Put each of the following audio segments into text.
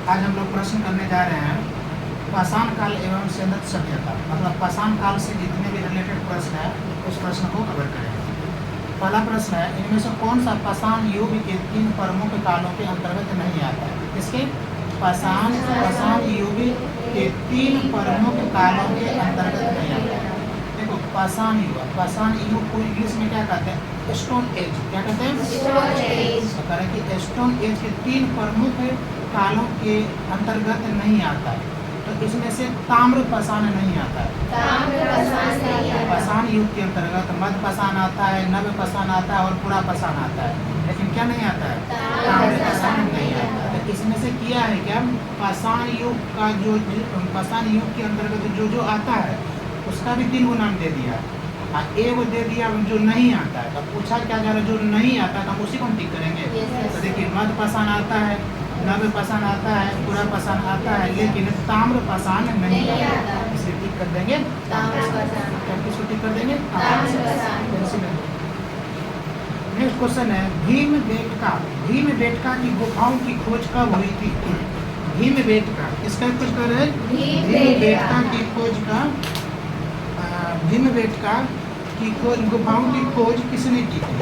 आज हम लोग प्रश्न करने जा रहे हैं पाषाण काल एवं सैंदव सभ्यता, मतलब पाषाण काल से जितने भी रिलेटेड प्रश्न है उस प्रश्न को कवर करेंगे। पहला प्रश्न है, इनमें से कौन सा पाषाण युग के 3 प्रमुख कालों के अंतर्गत नहीं आता है? इसके पाषाण युग के 3 प्रमुख कालों के अंतर्गत नहीं आता है। देखो पाषाण युग को इंग्लिश में क्या कहते हैं? Stone age. क्या कहते हैं? Stone age. तो कह रहे कि स्टोन एज के 3 प्रमुख कालों के अंतर्गत नहीं आता है। तो इसमें से ताम्र पाषाण नहीं आता है। पाषाण युग के अंतर्गत मध्य पाषाण आता है, नव पाषाण आता है और पूरा पाषाण आता है, लेकिन क्या नहीं आता है? ताम्र पाषाण नहीं आता है। तो इसमें से किया है क्या? पाषाण युग का जो पाषाण युग के अंतर्गत जो आता है उसका भी 3 नाम दे दिया, एगो दे दिया जो नहीं आता है। तो पूछा क्या जा रहा है? जो नहीं आता है हम उसी को हम टिक करेंगे। तो देखिए मध्य पाषाण आता है, नव पाषाण आता है, पूरा पाषाण आता है, लेकिन ताम्र पाषाण नहीं आता है। इसे टिक कर देंगे। किसको टिक कर देंगे? नेक्स्ट क्वेश्चन है, भीमबेटका की गुफाओं की खोज कब हुई थी? भीमबेटका इसका खोज कर रहे हैं। भीमबेटका की खोज का भीमबेटका की खोज गुफाओं की खोज किसने की थी?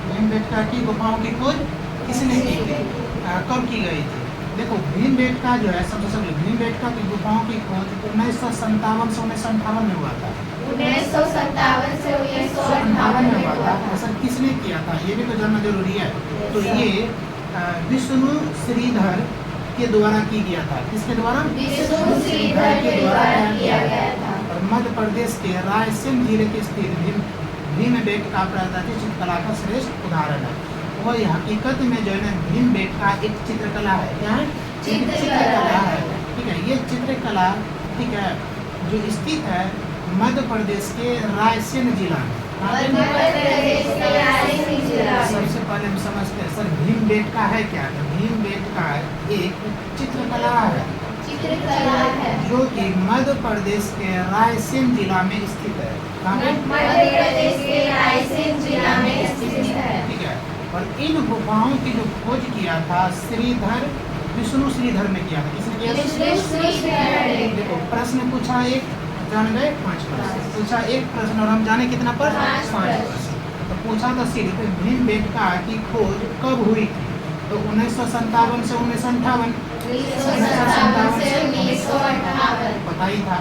भीमबेटका की गुफाओं की खोज किसने की थी? कब की गई थी? देखो भीमबेटका जो है सबसे भीमबेटका की गुफाओं की खोज 1957 से 1958 में हुआ था। 1957 से 1958 में हुआ था। ऐसा किसने किया था ये भी तो जानना जरूरी है। तो ये विष्णु श्रीधर के द्वारा की गया था। किसके द्वारा? विष्णु श्रीधर के द्वारा किया गया था। और मध्य प्रदेश के रायसेन जिले के स्थित भीमबेटका प्राकृतिक चित्रकला का श्रेष्ठ उदाहरण है। वह हकीकत में जो है भीमबेटका एक चित्रकला है। क्या है? चित्रकला है। ठीक है, ये चित्रकला ठीक है जो स्थित है मध्य प्रदेश के रायसेन जिला में। सबसे पहले हम समझते हैं सर भीमबेटका है क्या? भीमबेटका एक चित्रकला है जो कि मध्य प्रदेश के रायसेन जिला में स्थित है। मध्य प्रदेश के रायसेन जिला में स्थित है। ठीक है, और इन गुफाओं की जो खोज किया था विष्णु श्रीधर ने किया था। किसने किया था? देखो प्रश्न पूछा एक, जान गए 5 प्रश्न पूछा, एक प्रश्न और हम जाने कितना पर 5 प्रश्न। तो पूछा था श्री भीमबेटका की खोज कब हुई थी? तो 1957 से 1958 पता ही था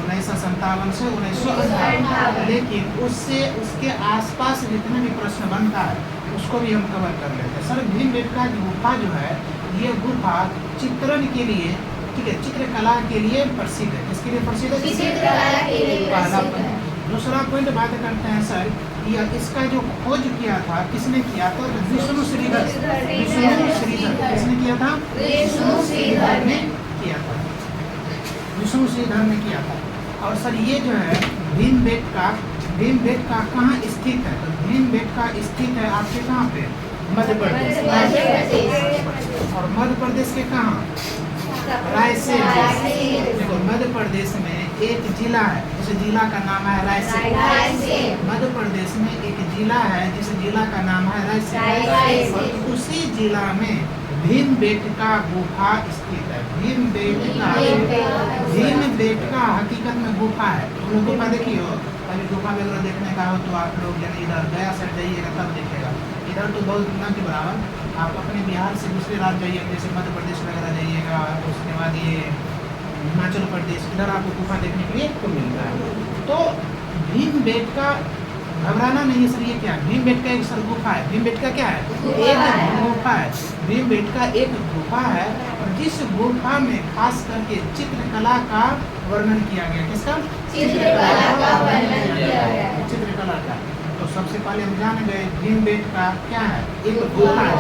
1957 से 1958। लेकिन उससे उसके आसपास जितने भी प्रश्न बनता है उसको भी हम कवर कर लेते हैं। सर भीमबेटका की गुफा जो है ये गुफा चित्रण के लिए ठीक है चित्रकला के लिए प्रसिद्ध है। किसके लिए प्रसिद्ध है? चित्रकला के लिए प्रसिद्ध है। दूसरा पॉइंट बात करते हैं सर इसका जो खोज किया था किसने किया था? विष्णु श्रीधर। किसने किया था? विष्णु श्रीधर ने किया था। विष्णु श्रीधर ने किया था। और सर ये जो है भीमबेटका कहाँ स्थित है? तो भीमबेटका स्थित है आपके कहाँ पे? मध्य प्रदेश। और मध्य प्रदेश के कहाँ? रायसेन। देखो मध्य प्रदेश में एक जिला है जिस जिला का नाम है रायसेन। मध्य प्रदेश में एक जिला है जिस जिला का नाम है रायसेन। और उसी जिला में भीमबेटका गुफा स्थित है। भीमबेटका हकीकत में गुफा है। तुम लोग गुफा देखिए हो, अभी गुफा वगैरह देखने का हो तो आप लोग यानी इधर गया साइड जाइएगा तब दिखेगा। इधर तो बहुत न के बराबर आप अपने बिहार से दूसरे राज्य जाइए, जैसे मध्य प्रदेश वगैरह जाइएगा, उसके बाद ये हिमाचल प्रदेश, इधर आपको गुफा देखने के लिए तो मिलता है। तो भीमबेटका घबराना नहीं सर, ये क्या है? भीमबेटका एक सर गुफा है। भीमबेटका क्या है? एक गुफा है। भीमबेटका एक गुफा है और जिस गुफा में खास करके चित्रकला का वर्णन किया गया। किसका? चित्रकला का वर्णन किया गया। चित्रकला का। तो सबसे पहले हम जान गए भीमबेटका क्या है? एक गुफा है।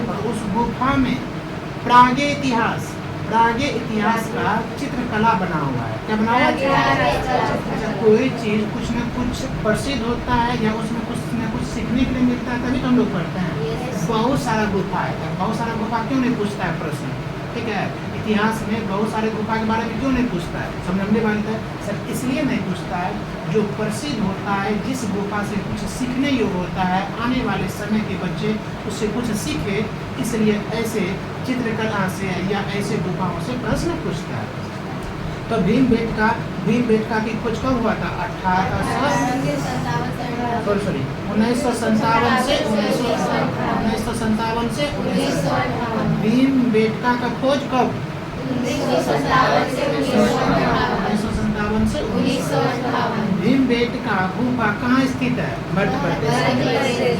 और उस गुफा में प्रागे इतिहास का चित्रकला बना हुआ है। क्या बना हुआ है? अच्छा, कोई चीज कुछ न कुछ प्रसिद्ध होता है या उसमें कुछ न कुछ सीखने के लिए मिलता है तभी तो हम लोग पढ़ते हैं। बहुत सारा गुफा है। बहुत सारा गुफा क्यों नहीं पूछता है प्रश्न? ठीक है, इतिहास में बहुत सारे गुफा के बारे में क्यों नहीं पूछता है? समझने वाली है सर, इसलिए नहीं पूछता है, जो प्रसिद्ध होता है, जिस गुफा से कुछ सीखने योग्य होता है, आने वाले समय के बच्चे उससे कुछ सीखे, इसलिए ऐसे चित्रकला से या ऐसे गुफाओं से प्रश्न पूछता है। तो भीमबेटका की खोज कब हुआ था? 1957 से 1957 से 1958। भीमबेटका का खोज कब? 1957 से 1957 से 1958। भीमबेटका गुफा कहाँ स्थित है? मध्य प्रदेश।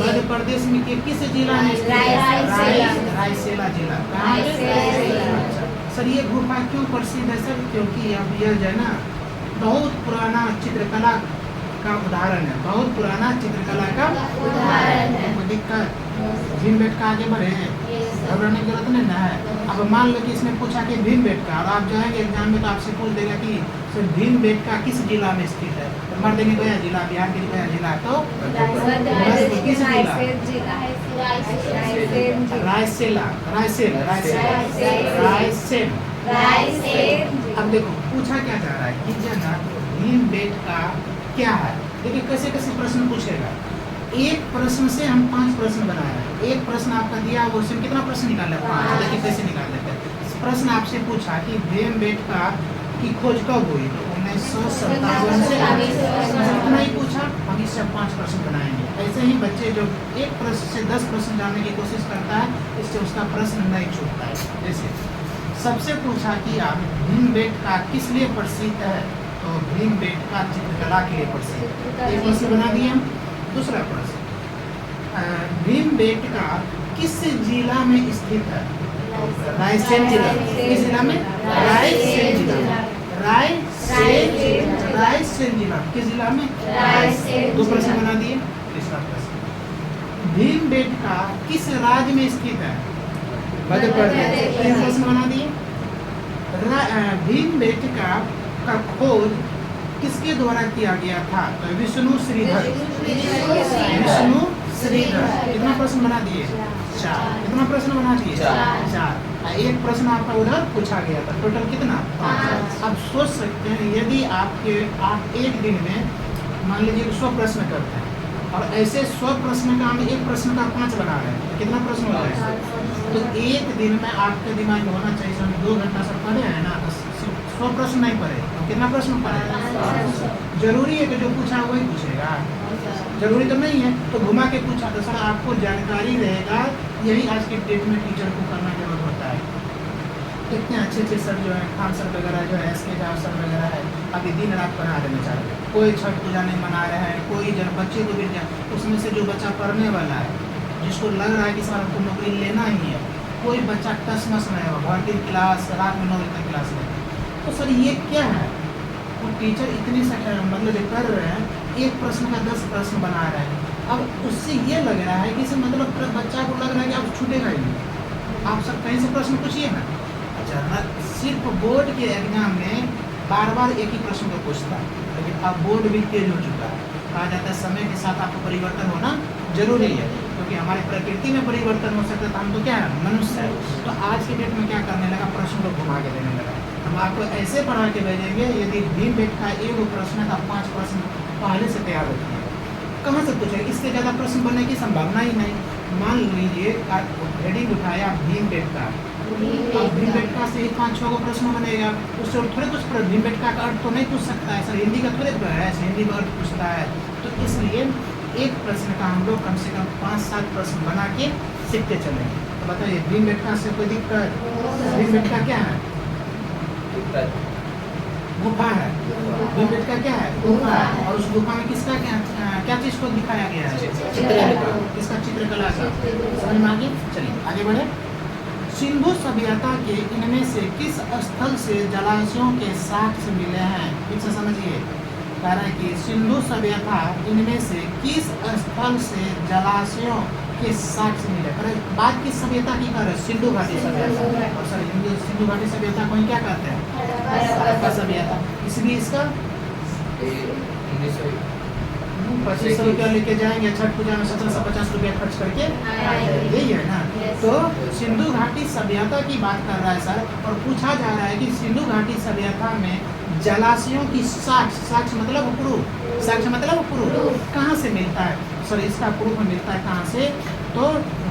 मध्य प्रदेश में किस जिला में स्थित है? रायसेला जिला। कहाँ? अच्छा सर, ये गुफा क्यों प्रसिद्ध है सर? क्योंकि अब यह जो है ना बहुत पुराना चित्रकला का उदाहरण है, बहुत पुराना चित्रकला का उदाहरण है। कोई दिक्कत? भीमबेटका आगे बढ़े, घबराने की जरूरत नहीं ना है। अब मान लो कि इसने पूछा कि भीमबेटका, और आप जाएंगे एग्जाम में तो आपसे पूछ देगा कि सर भीमबेटका किस जिला में स्थित है? तो मर देंगे गया जिला, बिहार के गया जिला, तो किस जिला? रायसेन। अब देखो पूछा क्या जा रहा है कि जना भीमबेटका क्या है। देखिए कैसे कैसे प्रश्न पूछेगा। एक प्रश्न से हम 5 प्रश्न बनाए हैं। एक प्रश्न आपका दिया वो उसमें कितना प्रश्न निकाले? 5। देखिए कैसे निकाल लेते हैं। प्रश्न आपसे पूछा कि भीमबेटका की खोज कब हुई? 1957 से। इतना ही पूछा, हम इससे 5 प्रश्न बनाएंगे। ऐसे ही बच्चे जो एक प्रश्न से 10 प्रश्न जानने की कोशिश करता है, इससे उसका प्रश्न नहीं छूटता है। जैसे सबसे पूछा कि आप भीमबेटका किस लिए प्रसिद्ध है? तो भीमबेटका चित्रकला के लिए प्रसिद्ध। एक प्रश्न बना दिए हम। दूसरा प्रश्न, भीमबेटका किस जिला में स्थित है? रायसेन जिला। किस जिला में? रायसेन जिला। रायसेन जिला किस जिला में? रायसेन। 2 प्रश्न बना दिए। तीसरा प्रश्न, भीमबेटका किस राज्य में स्थित है? मध्य प्रदेश। 3 प्रश्न बना दिए। भीमबेटका का खोज किसके द्वारा किया गया था? तो विष्णु श्रीधर। विष्णु श्रीधर। कितना प्रश्न बना दिए? 4। कितना प्रश्न बना दिए? 4। एक प्रश्न आपका उधर पूछा गया था। टोटल कितना? 5। अब सोच सकते हैं यदि आप एक दिन में मान लीजिए 100 प्रश्न करते हैं और ऐसे 100 प्रश्न का हम एक प्रश्न का 5 बना रहे हैं, तो कितना प्रश्न हो जाएगा? तो एक दिन में आपके दिमाग में होना चाहिए हम 2 घंटा से पढ़े हैं ना, तो 100 प्रश्न नहीं पढ़े तो कितना प्रश्न पढ़े? जरूरी है कि जो पूछा वही पूछेगा? जरूरी तो नहीं है। तो घुमा के पूछा तो सर आपको जानकारी रहेगा। यही आज के डेट में टीचर को करना जरूरत होता है। इतने अच्छे सर जो है, खान सर वगैरह जो है, SK झा सर वगैरह है, अभी दिन रात पढ़ा रहे बेचारे। कोई छठ पूजा नहीं मना रहे हैं, कोई बच्चे को भी उसमें से जो बच्चा पढ़ने वाला है, जिसको लग रहा है कि सर हमको नौकरी लेना ही है, कोई बच्चा टसमस नहीं होगा, भर दिन क्लास, रात में 9 बजे तक क्लास में। तो सर ये क्या है? वो टीचर इतनी मतलब जो कर रहे हैं, एक प्रश्न का 10 प्रश्न बना रहे हैं। अब उससे ये लग रहा है कि मतलब बच्चा को लग रहा है कि अब छूटेगा ही नहीं। आप सब कहीं से प्रश्न पूछिए ना। अच्छा, सिर्फ बोर्ड के एग्जाम में बार एक ही प्रश्न को पूछता है, लेकिन अब बोर्ड भी तेज हो चुका है। कहा जाता है समय के साथ आपको परिवर्तन होना जरूरी है, क्योंकि हमारी प्रकृति में परिवर्तन हो सकता है। तो हम तो क्या है, मनुष्य है। तो आज के डेट में क्या करने लगा, प्रश्न को घुमा के देने लगा। हम आपको ऐसे पढ़ा के भेजेंगे, यदि भीमबेटका एक प्रश्न का 5 प्रश्न पहले से तैयार होती है, कहाँ से पूछेगा? इससे ज़्यादा प्रश्न बनने की संभावना ही नहीं। मान लीजिए हेडिंग उठाया भीमबेटका, अब भीमबेटका से ही 5-6 को प्रश्न बनेगा। उससे थोड़े कुछ भीमबेटका का अर्थ तो नहीं पूछ सकता है सर, हिंदी का थोड़े है, हिंदी का अर्थ पूछता है। तो इसलिए एक प्रश्न का हम लोग कम से कम 5-7 प्रश्न बना के सीखते चलेंगे। तो बताइए भीमबेटका से कोई दिक्कत? भीमबेटका क्या है? गुफा है। भीमबेटका क्या है? गुफा है। और उस गुफा में किसका क्या चीज को दिखाया गया है? चित्रकला। किसका? चित्रकला का। समझ में आ गई? चलिए आगे बढ़े। सिंधु सभ्यता के इनमें से किस स्थल से जलाशयों के साक्ष्य मिले हैं? ठीक से समझिए। कह रहा है कि सिंधु सभ्यता इनमें से किस स्थल से जलाशयों के साक्ष्य मिले। पर बात किस सभ्यता की कर रहे हैं? सिंधु घाटी सभ्यता। और सर सिंधु घाटी सभ्यता को क्या कहते हैं? हड़प्पा सभ्यता। इसलिए इसका 2500 रुपया लेके जाएंगे छठ पूजा में, 1750 रुपया खर्च करके यही है ना। तो सिंधु घाटी सभ्यता की बात कर रहा है सर, और पूछा जा रहा है कि सिंधु घाटी सभ्यता में जलाशयों की साक्ष्य, साक्ष्य मतलब प्रूफ, साक्ष्य मतलब प्रूफ कहाँ से मिलता है सर? इसका प्रूफ मिलता है कहाँ से? तो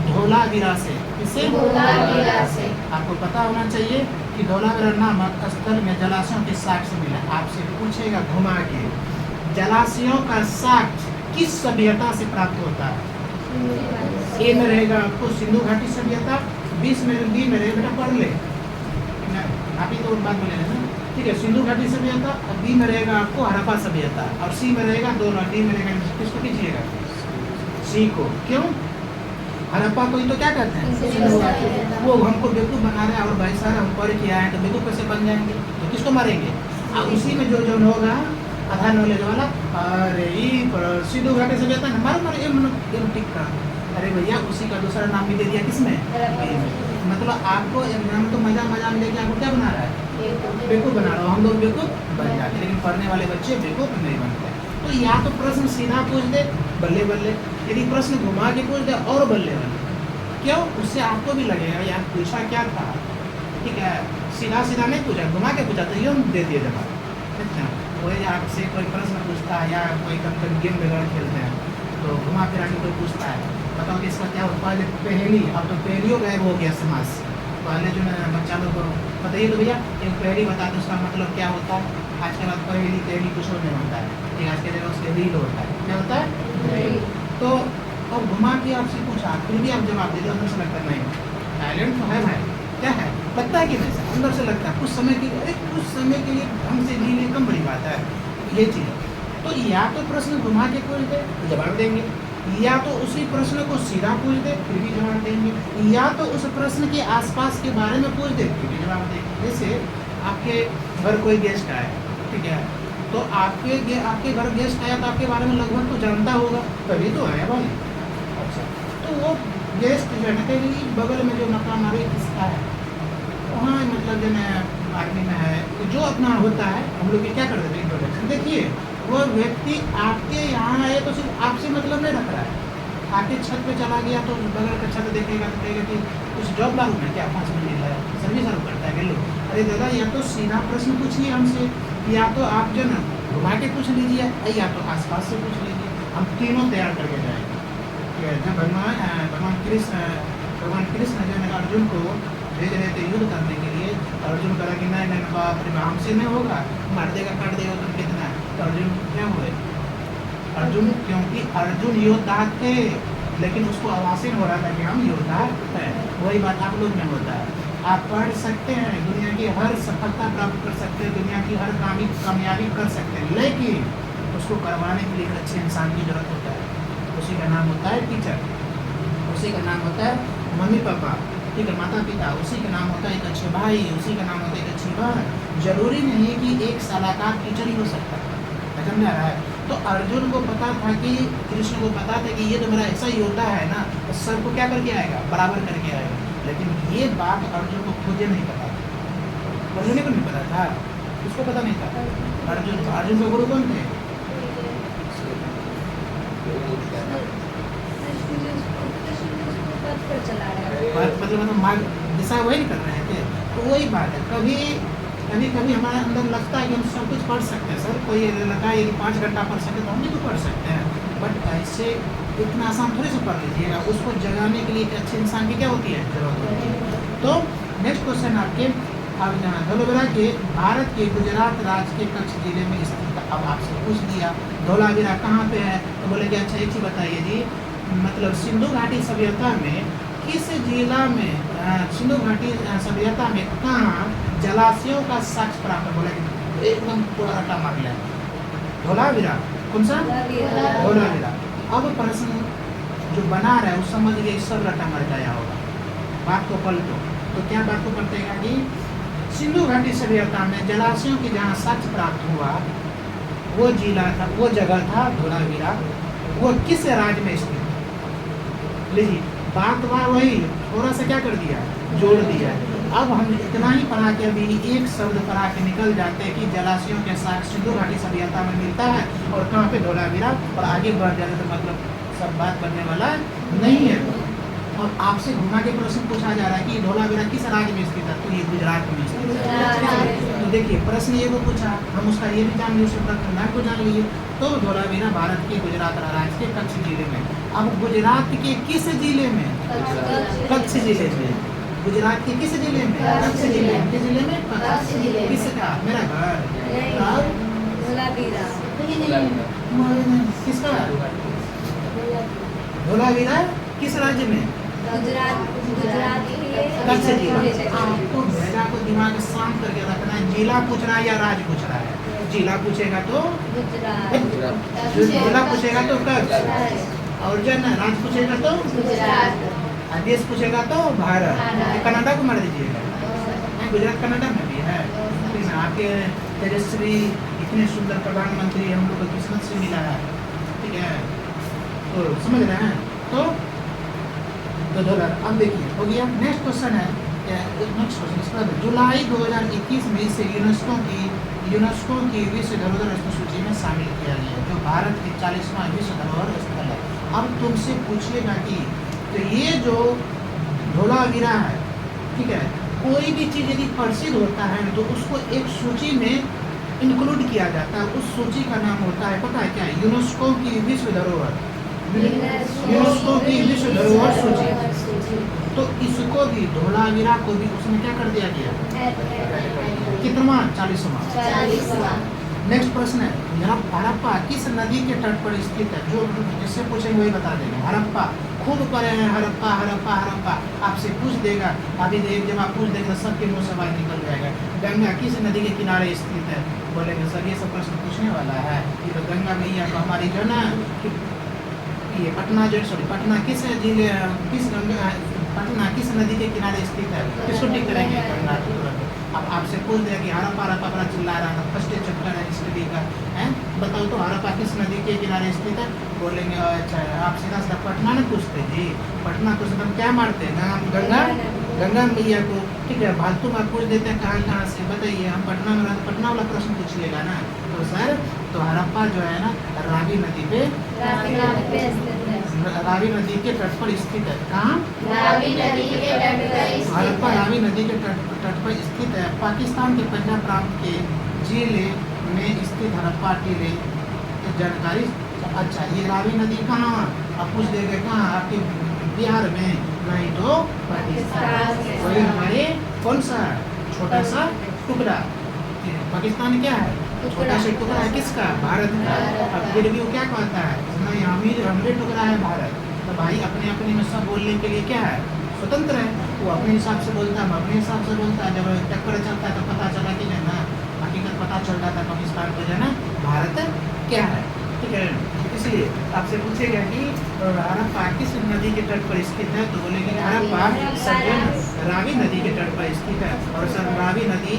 धोलावीरा से। किससे? धोलावीरा से। आपको पता होना चाहिए कि धोलावीरा नामक स्थल में जलाशयों के साक्ष्य मिला। आपसे पूछेगा घुमा के, जलाशयों का साक्ष्य किस सभ्यता से प्राप्त होता है? ए में रहेगा आपको सिंधु घाटी सभ्यता, बी में रहेगा बेटा पढ़ ले, आप ही तो बात बोले ना, ठीक है। सिंधु घाटी सभ्यता, और बी में रहेगा आपको हड़प्पा सभ्यता, और सी में रहेगा दोनों, डी में रहेगा, किसको कीजिएगा? सी को। क्यों? हड़प्पा को ही तो क्या कहते हैं? सिंधु घाटी। वो हमको बेवकूफ़ बना रहे हैं, और भाई साहब हम पढ़ के आए हैं तो बेवकूफ़ कैसे बन जाएंगे? तो किसको मारेंगे? और उसी में जो जो होगा आधार नॉलेज वाला, अरे सिंधु घाटी सभ्यता हमारे टिक का, अरे भैया उसी का दूसरा नाम भी दे दिया किसमें? मतलब आपको एग्जाम तो मजा में लेके आपको क्या बना रहा है? बेवकूफ़ बना रहा हूँ। हम लोग बेवकूफ़ बन जाते हैं, लेकिन पढ़ने वाले बच्चे बेवकूफ़ नहीं बनते। तो या तो प्रश्न सीधा पूछ दे, बल्ले बल्ले, यदि प्रश्न घुमा के पूछ दे और बल्ले बल्ले। क्यों? उससे आपको भी लगेगा यार पूछा क्या था, ठीक है। सीधा सीधा नहीं पूछा, घुमा के पूछा तो यूँ दे दिए जवाब। अच्छा, वही आपसे कोई प्रश्न पूछता है या कोई कभी गेम वगैरह खेलते हैं तो घुमा फिरा के कोई पूछता है, बताओ कि इसका क्या होता है? पहेली, अब तो पहेलियों गायब हो गया समाज। पहले जो है बच्चा लोग को बताइए तो भैया एक पहेली बता दो, उसका मतलब क्या होता है? आज के बाद पहेली कुछ और नहीं होता है, ठीक, आज के दिन उसके रील होता है। क्या होता है? तो अब घुमा के आपसे पूछा, फिर भी आप जवाब दे दो, अंदर से लगता नहीं, टैलेंट तो है भाई, क्या है लगता है कि नहीं सर? अंदर से लगता है कुछ समय के लिए, अरे कुछ समय के लिए ढंग से जी ले, कम बड़ी बात है ये चीज़। तो या तो प्रश्न घुमा के पूछ दे तो जवाब देंगे, या तो उसी प्रश्न को सीधा पूछ दे फिर भी जवाब देंगे, या तो उस प्रश्न के आसपास के बारे में पूछ दे फिर भी जवाब देंगे। जैसे आपके घर कोई गेस्ट आए, ठीक है, तो आपके घर गेस्ट आया तो आपके बारे में लगभग तो जानता होगा, तभी तो आया भाई। अच्छा, तो वो गेस्ट जो है कहीं बगल में जो मकान हमारे किसका है, वहाँ मतलब जो है आर्मी में है, तो जो अपना होता है हम लोग क्या कर देते हैं इंट्रोडक्शन। देखिए वो व्यक्ति आपके यहाँ आए तो सिर्फ आपसे मतलब नहीं रख रहा है, आपके छत पे चला गया तो बगल का छत देखेगा तो कहेगा कि कुछ जॉब लागू है क्या, 5 मिनट है सर्विस चालू करता है लो। अरे दादा या तो सीधा प्रश्न पूछिए हमसे, या तो आप जो ना घुमा के पूछ लीजिए, या तो आसपास से पूछ लीजिए, हम तीनों तैयार करके जाएंगे। जब भगवान कृष्ण जो है अर्जुन को भेज रहे थे युद्ध करने के लिए, अर्जुन कहा कि नहीं बाप रे हमसे नहीं होगा, मार देगा काट देगा तो कितना। तो अर्जुन क्या हुए? अर्जुन, क्योंकि अर्जुन योद्धा थे लेकिन उसको आवासीन हो रहा था कि हम योद्धा हैं। वही बात आप लोग में होता है, आप पढ़ सकते हैं, दुनिया की हर सफलता प्राप्त कर सकते हैं, दुनिया की हर कामयाबी कर सकते हैं, लेकिन उसको करवाने के लिए एक अच्छे इंसान की जरूरत होता है। उसी का नाम होता है टीचर, उसी का नाम होता है मम्मी पापा, ठीक है, माता पिता, उसी का नाम होता है एक अच्छे भाई, उसी का नाम होता है एक अच्छी बहन। जरूरी नहीं कि एक सलाहकार टीचर ही हो सकता है, समझ आ रहा है? तो अर्जुन को पता था कि कृष्ण को पता था कि ये तो मेरा ऐसा योद्धा है ना, तो सबको क्या करके आएगा? बराबर करके आएगा। लेकिन ये बात अर्जुन को खुद नहीं पता था, अर्जुन को नहीं पता था, उसको पता नहीं था। अर्जुन के गुरु कौन थे? मतलब मार्ग दिशा वही कर रहे थे। तो वही बात है, कभी हमारे अंदर लगता है कि हम सब कुछ पढ़ सकते हैं सर, कोई लगा यदि 5 घंटा पढ़ सकते तो हम भी तो पढ़ सकते हैं, बट ऐसे इतना आसान थोड़ी से पढ़ लीजिएगा। उसको जगाने के लिए एक अच्छे इंसान की क्या होती है? जरूरत होती है। तो नेक्स्ट क्वेश्चन आपके, अब धोलावीरा के भारत के गुजरात राज्य के कच्छ जिले में स्थित। अब आपसे पूछ दिया धोलावीरा कहाँ पे है, तो बोलेंगे अच्छा एक चीज़ बताइए जी, मतलब सिंधु घाटी सभ्यता में किस जिला में, सिंधु घाटी सभ्यता में कहाँ जलाशयों का साक्ष्य प्राप्त? बोलेंगे एकदम पूरा रट्टा मार लिया, धोलावीरा। कौन सा? धोलावीरा। अब प्रश्न जो बना रहा है उस समझ लिए सब रट्टा मार गया होगा, बात को पलटो। तो क्या बात को पलटेगा कि सिंधु घाटी सभ्यता में जलाशयों की जहाँ साक्ष्य प्राप्त हुआ वो जिला था, वो जगह था धोलावीरा। वो किस राज्य में स्थित? लीजिए बात वही थोड़ा सा क्या कर दिया, जोड़ दिया। अब हम इतना ही पढ़ा के अभी एक शब्द पढ़ा के निकल जाते हैं कि जलाशयों के साक्ष्य सिंधु घाटी सभ्यता में मिलता है और कहाँ पे? धोलावीरा। और आगे बढ़ जाते तो मतलब सब बात करने वाला नहीं है। और आपसे घुमा के प्रश्न पूछा जा रहा है कि धोलावीरा किस राज्य में स्थित है, तो ये गुजरात में स्थित है। तो देखिए प्रश्न ये को पूछा, हम उसका ये भी जान लिए, उसके प्रखंड को जान लिए। तो धोलावीरा भारत के गुजरात राज्य के कच्छ जिले में। अब गुजरात के किस जिले में? कच्छ जिले में। गुजरात के किस जिले में? कच्छ जिले में। किस जिले में? कच्छ जिले में। किसका? मेरा घर। किसका? धोलावीरा किस राज्य में? गुजरात कच्छ जिला। आपको भेजा को दिमाग शांत करके रखना है। जिला पूछ रहा है या राज्य पूछ रहा है? जिला पूछेगा तो जिला पूछेगा तो कच्छ, और जो ना राज्य पूछेगा तो गुजरात, देश पूछेगा तो भारत। कनाडा को मार दीजिएगा, गुजरात कनाडा में भी है। लेकिन आपके तेजस्वी इतने सुंदर प्रधानमंत्री हम लोग को किस्मत से मिला है, ठीक है, तो समझ रहे हैं। तो डॉलर। अब देखिए हो गया। नेक्स्ट क्वेश्चन है, नेक्स्ट क्वेश्चन इसका जुलाई 2021 में इसे यूनेस्को की विश्व धरोहर सूची में शामिल किया गया, जो भारत की 40वां विश्व धरोहर स्थल है। अब तुमसे पूछिएगा कि तो ये जो धोलावीरा है, ठीक है, कोई भी चीज़ यदि प्रसिद्ध होता है तो उसको एक सूची में इंक्लूड किया जाता है। उस सूची का नाम होता है, पता है क्या? यूनेस्को की विश्व धरोहर। यूनेस्को की विश्व धरोहर सूची। तो इसको भी, धोलावीरा को भी उसमें क्या कर दिया गया? कितना? 40वां। नेक्स्ट प्रश्न है, हड़प्पा किस नदी के तट पर स्थित है? जो जिससे पूछेंगे वही बता देंगे। हड़प्पा खूब पढ़े हैं, हड़प्पा हड़प्पा हड़प्पा आपसे पूछ देगा। अभी एक जब आप पूछ देंगे तो सबके मुँह से बाहर निकल जाएगा। गंगा किस नदी के किनारे स्थित है? बोलेंगे सर ये सब प्रश्न पूछने वाला है, ये तो गंगा मैया तो हमारी जो ना ये पटना जो पटना किस जिले पटना किस नदी के किनारे स्थित है? किसको टिक करेंगे? अब आपसे पूछ दिया कि हड़प्पा हड़प्पा बड़ा चिल्ला रहा था, फर्स्ट चैप्टर है स्टडी का है, बताओ तो हड़प्पा किस नदी के किनारे स्थित है? बोलेंगे अच्छा आप सीधा सीधा पटना नहीं पूछते जी, पटना को हम क्या मारते हैं? गंगा मैया को, ठीक है। फालतू में पूछ देते हैं कहाँ से, बताइए। हम पटना में रहते, पटना वाला प्रश्न पूछिएगा ना। तो सर तो हड़प्पा जो है ना रावी नदी पे, रावी नदी के तट पर स्थित है। कहाँ? रावी नदी के तट पर स्थित है। हड़प्पा रावी नदी के तट पर स्थित है। पाकिस्तान के पंजाब प्रांत के जिले में स्थित हड़प्पा टीले जानकारी। अच्छा ये रावी नदी कहाँ? आप पूछ देंगे कहाँ? आपके बिहार में, नहीं तो पाकिस्तान। वही हमारे कौन सा छोटा सा टुकड़ा, पाकिस्तान क्या है? छोटा सा टुकड़ा है। किसका? भारत का। अब फिर भी वो क्या कहता है? नहीं हमरे टुकड़ा है भारत। तो भाई अपने अपने में सब बोलने के लिए क्या है? स्वतंत्र है। वो अपने हिसाब से बोलता है, अपने हिसाब से बोलता है। जब टक्कर चलता है तो पता चला कि जो ना हकीकत पता चल रहा था पाकिस्तान को जो ना भारत क्या है, ठीक है। इसलिए आपसे पूछेगा कि हड़प्पा किस नदी के तट पर स्थित है? तो बोलेंगे हड़प्पा रावी नदी के तट पर स्थित है। और सर रावी नदी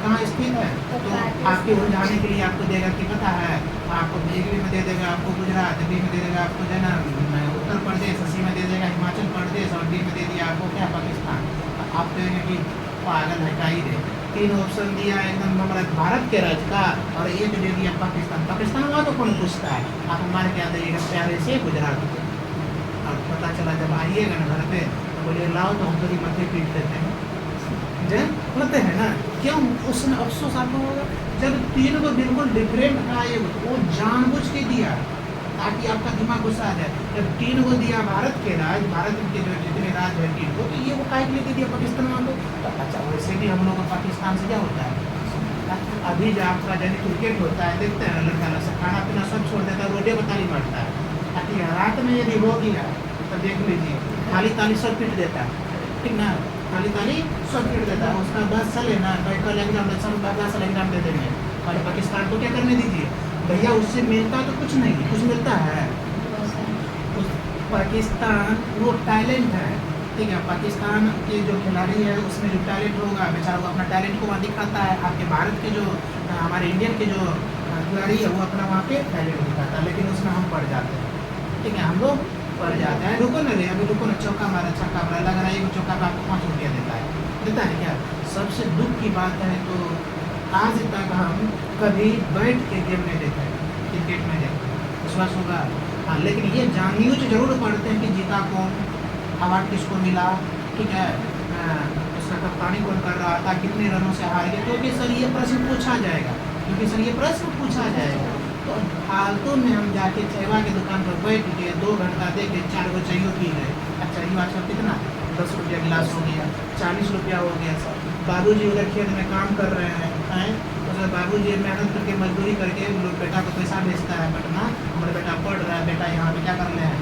कहाँ स्थित है? तो आपके उलझाने के लिए आपको देगा कि पता है, आपको ए में दे देगा आपको गुजरात, बी में दे देगा आपको जो ना उत्तर प्रदेश, सी में दे देगा हिमाचल प्रदेश, और डी में दे दिया आपको क्या? पाकिस्तान। आप कहेंगे कि पागल है का ही दे। 3 ऑप्शन दिया एकदम हमारा भारत के राज्य का, और एक दे दिया पाकिस्तान। पाकिस्तान वहाँ तो कौन पूछता है? आप हमारे क्या देगा प्यारे से गुजरात। अब पता चला जब आइएगा ना घर पे तो बोलिए लाओ तो हम तो मथे पीट देते हैं। जब बोलते हैं ना क्यों? उसने अफसोस आपको होगा जब 3 को बिल्कुल डिफरेंट आए वो जानबूझ के दिया ताकि आपका दिमाग गुस्सा आ जाए। जब 3 को दिया भारत के राज्य, भारत के जो जितने राज्य है 3 को, तो ये वो काय के लिए दे दिया पाकिस्तान वालों को? अच्छा वैसे भी हम लोग का पाकिस्तान से क्या होता है? अभी जो आपका जैसे क्रिकेट होता है देखते हैं लड़का से खाना पीना सब छोड़ देता है, रोडे बताली मारता है। ताकि रात में यदि हो गया तो देख लीजिए थाली ताली सब पीट देता है, ठीक ना? थाली ताली सब पीट देता है। उसका 10 साल है ना कल एग्जाम दे, सब 10 साल एग्जाम दे देंगे। और पाकिस्तान को क्या करने दीजिए भैया, उससे मिलता तो कुछ नहीं, कुछ मिलता है। पाकिस्तान वो टैलेंट है, ठीक है। पाकिस्तान के जो खिलाड़ी है उसमें जो टैलेंट होगा बेचारा वो अपना टैलेंट को वहाँ दिखाता है। आपके भारत के जो हमारे इंडियन के जो खिलाड़ी है वो अपना वहाँ पे टैलेंट दिखाता है, लेकिन उसमें हम पड़ जाते हैं, ठीक है। हम लोग पड़ जाते हैं। रुको ना रे, अभी रुको ना, चौका मारा छक्का मारा, लग रहा है एक चौका पर आपको 5 रुपया देता है क्या? सबसे दुख की बात है तो आज तक हम कभी बैठ के गेम नहीं देखे, क्रिकेट में देखे, विश्वास होगा। हाँ लेकिन ये न्यूज जरूर पढ़ते हैं कि जीता कौन, अवार्ड किसको मिला, ठीक है, उसका कप्तानी कौन कर रहा था, कितने रनों से हार गए, क्योंकि सर ये प्रश्न पूछा जाएगा, क्योंकि सर ये प्रश्न पूछा जाएगा। तो फालतू में हम जाके चायवा की दुकान पर बैठ के 2 घंटा दे के 4 गो चाहिए पी गए। अच्छा ये आजकल कितना 10 रुपया गिलास हो गया, 40 रुपया हो गया सर। बाबूजी उधर खेत में काम कर रहे हैं तो सर बाबूजी मेहनत करके मजदूरी करके लोग बेटा को पैसा भेजता है पटना, हमारा बेटा पढ़ रहा है, बेटा यहाँ पे क्या कर रहे हैं,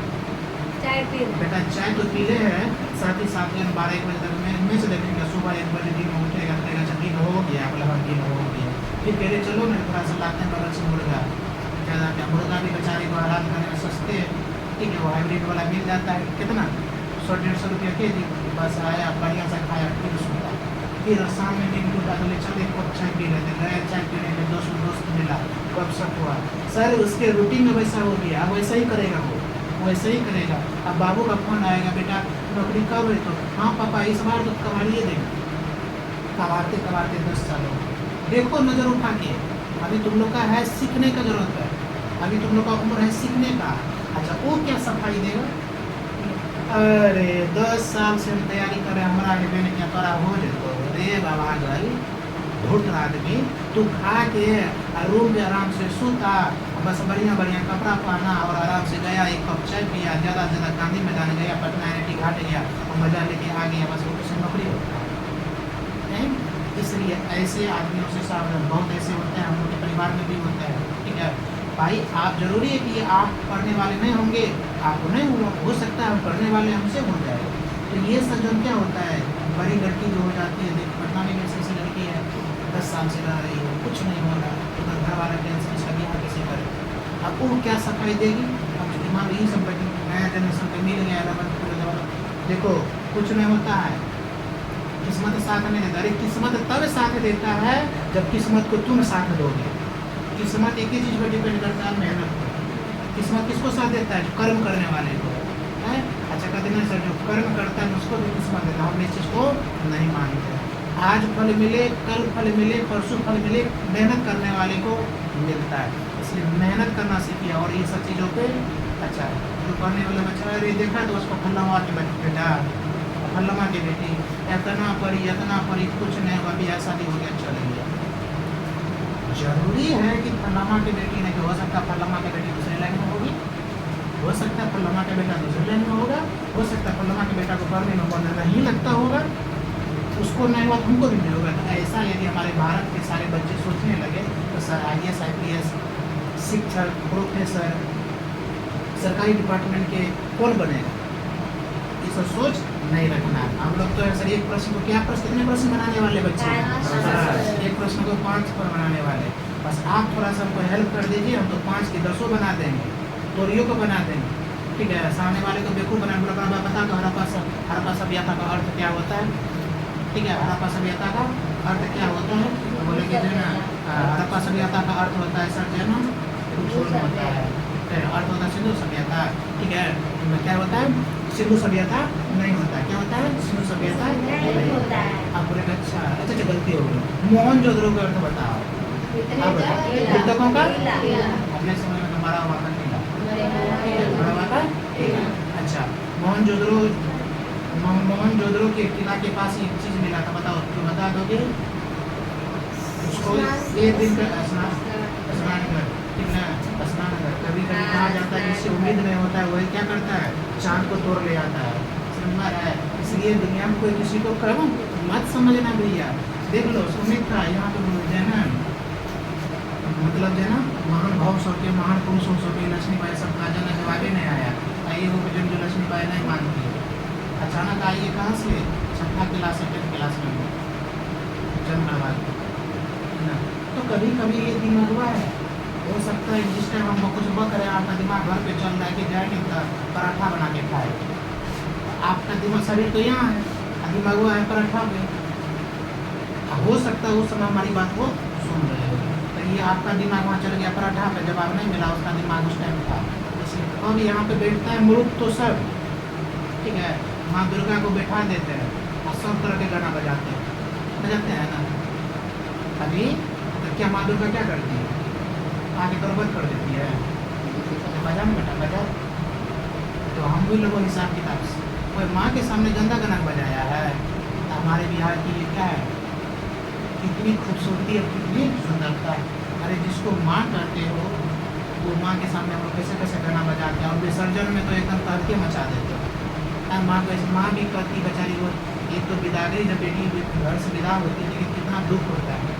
चाय पी रहे बेटा चाय तो पी रहे हैं, साथ ही साथ 12-1 बजे तक में मैच देखेंगे, सुबह 1 बजे दिन में उठेगा कहेगा अच्छा दिन हो गया, बोला हाँ दिन हो गया, फिर कह रहे चलो ना थोड़ा सा लाते हैं बगल से मुर्गा, क्या मुर्गा भी बेचारे को हालात करने में सस्ते, ठीक है, वो हाइब्रिड वाला मिल जाता है, कितना 100-150 रुपया के जी, बस आया बढ़िया से खाया फिर सोया, फिर शाम में नींद टूटा तो ले चल एक कप चाय पी लेते, गए चाय पीने में दोस्त मिला, कब सब हुआ सर, उसके रूटीन में वैसा हो गया, अब वैसा ही करेगा वो वैसे ही करेगा। अब बाबू का फोन आएगा बेटा नौकरी कब है, तो हाँ पापा इस बार तो कमाइए देगा, कमाते कमाते 10 साल हो गए। देखो नज़र उठा के, अभी तुम लोग का है सीखने का जरूरत है, अभी तुम लोग का उम्र है सीखने का। अच्छा वो क्या सफाई देगा, अरे 10 साल से हम तैयारी करें, हमारा हेबे ने क्या करा हो जाए, अरे बाबा गई घुट आदमी, तू खा के रूम में आराम से सूता, बस बढ़िया बढ़िया कपड़ा पहना और आराम से गया, एक कप चाय पिया, ज़्यादा से ज़्यादा गांधी मैदान गया, पटना IIT घाट गया और मजा लेके आ गया, बस वो कुछ नौकरी होता है। इसलिए ऐसे आदमियों से सावधान, बहुत ऐसे होते हैं, हम लोग के परिवार में भी होते हैं, ठीक है भाई। आप जरूरी है कि आप पढ़ने वाले नहीं होंगे, आपको नहीं हो सकता है हम पढ़ने वाले हमसे हो जाए, तो ये सज्जन क्या होता है, बड़ी लड़की जो हो जाती है, देख पटना में ऐसी लड़की है 10 साल से रह रही है, कुछ नहीं हो रहा, उधर घर वाला टेंशन इसका ब्याह कैसे करे, अब वो क्या सफाई देगी। अब दिमाग यही सब नया जनरेशन को मिल गया, देखो कुछ नहीं होता है, किस्मत साथ नहीं देता, अरे किस्मत तब साथ देता है जब किस्मत को तुम साथ दोगे। किस्मत एक ही चीज़ पर डिपेंड करता है, मेहनत पर। किस्मत किसको साथ देता है, जो कर्म करने वाले को है। अच्छा कहते हैं सर जो कर्म करता है उसको भी किस्मत देता है, हम इस चीज़ को नहीं मानते। आज फल मिले, कल फल मिले, परसों फल मिले, मेहनत करने वाले को मिलता है, इसलिए मेहनत करना सीखिए। और ये सब चीज़ों पे अच्छा जो पढ़ने वाला बच्चा है देखा तो उसको फल्लामा के बेटा, फल्लामा की बेटी इतना पढ़ी कुछ नहीं हुआ, ब्याह शादी हो गया चल गया। जरूरी है कि फल्लामा की बेटी नहीं, हो सकता फल्लामा की बेटी दूसरे लाइन में होगी, हो सकता है फल्लामा का बेटा दूसरे लाइन में होगा, हो सकता है फल्लामा के बेटा को पढ़ने में मन नहीं लगता होगा, उसको नहीं हुआ हमको भी नहीं होगा। तो ऐसा यदि हमारे भारत के सारे बच्चे सोचने लगे तो सर IAS IPS शिक्षक प्रोफेसर सरकारी डिपार्टमेंट के कौन बनेगा, ये सब सोच नहीं रखना। हम लोग तो सर एक प्रश्न को क्या प्रश्न, कितने प्रश्न बनाने वाले बच्चे, एक प्रश्न को 5 पर बनाने वाले, बस आप थोड़ा सा हमको हेल्प कर दीजिए, हम तो 5 के 10 बना देंगे, तोरियों को बना देंगे, ठीक है। सामने वाले को बेवकूफ़ बना बता दो हड़प्पा सभ्यता का अर्थ क्या होता है, ठीक है। हड़प्पा सभ्यता का अर्थ क्या होता है, तो बोले कि जो ना हड़प्पा सभ्यता का अर्थ होता है सर जो ना कुछ होता है, अर्थ होता है सिंधु सभ्यता, ठीक है। क्या होता है, सिंधु सभ्यता नहीं होता है, क्या होता है, सिंधु सभ्यता नहीं होता है। आप बोले अच्छा गलती हो गई, मोहनजोदड़ो का अर्थ बताओ, पुस्तकों का अपने समय में हमारा हुआ था बड़ा हुआ था, अच्छा मोहनजोदड़ो के किला के पास एक चीज़ मिला था, बताओ तो बता दोगे उसको, एक दिन का स्नान घर, ठीक ना, स्नान घर। कभी कभी कहा जाता है जिससे उम्मीद नहीं होता है वही क्या करता है, चांद को तोड़ ले आता है, समझ है। इसलिए दुनिया में कोई किसी को करो मत समझना भैया, देख लो सुमित था यहाँ पे जो है मतलब जो है ना महान भाव सौ के महान पुरुषों सौ के लक्ष्मीबाई सब का जाना जवाब ही नहीं आया, आइए वो जो लक्ष्मीबाई नहीं मानती है, अचानक आइए कहाँ से, 6ठा क्लास 7th क्लास में जन्म करवा ना। तो कभी कभी ये दिमाग हुआ है, हो सकता है जिस टाइम हम कुछ बक रहे हैं आपका दिमाग घर पे चल रहा है कि जाएंगे तो पराठा बना के खाए, आपका दिमाग शरीर तो यहाँ है, दिमाग हुआ है पराठा में, हो सकता है उस समय हमारी बात को सुन रहे हो, तो ये आपका दिमाग वहाँ चल गया पराठा पे, जवाब नहीं मिला, उसका दिमाग उस टाइम था। इसलिए अब यहाँ पे बैठता है मूर्ख तो सब, ठीक है, माँ दुर्गा को बैठा देते हैं और सब तरह के गाना बजाते हैं ना। अभी तो क्या माँ दुर्गा क्या करती है, आगे बर्बाद कर देती है, बजा ना बेटा बजा। तो हम भी लोगों हिसाब किताब से कोई माँ के सामने गंदा गाना बजाया है? हमारे बिहार की ये क्या है, कितनी खूबसूरती और कितनी सुंदरता है। अरे जिसको माँ कहते हो वो माँ के सामने हम लोग कैसे कैसे गाना बजाते हैं, और विसर्जन में तो एकदम तहलके मचा देते हैं। माँ भी कहती बेचारी वो, एक तो बिदागरी जब बेटी घर से विदा होती है, लेकिन कितना दुख होता है।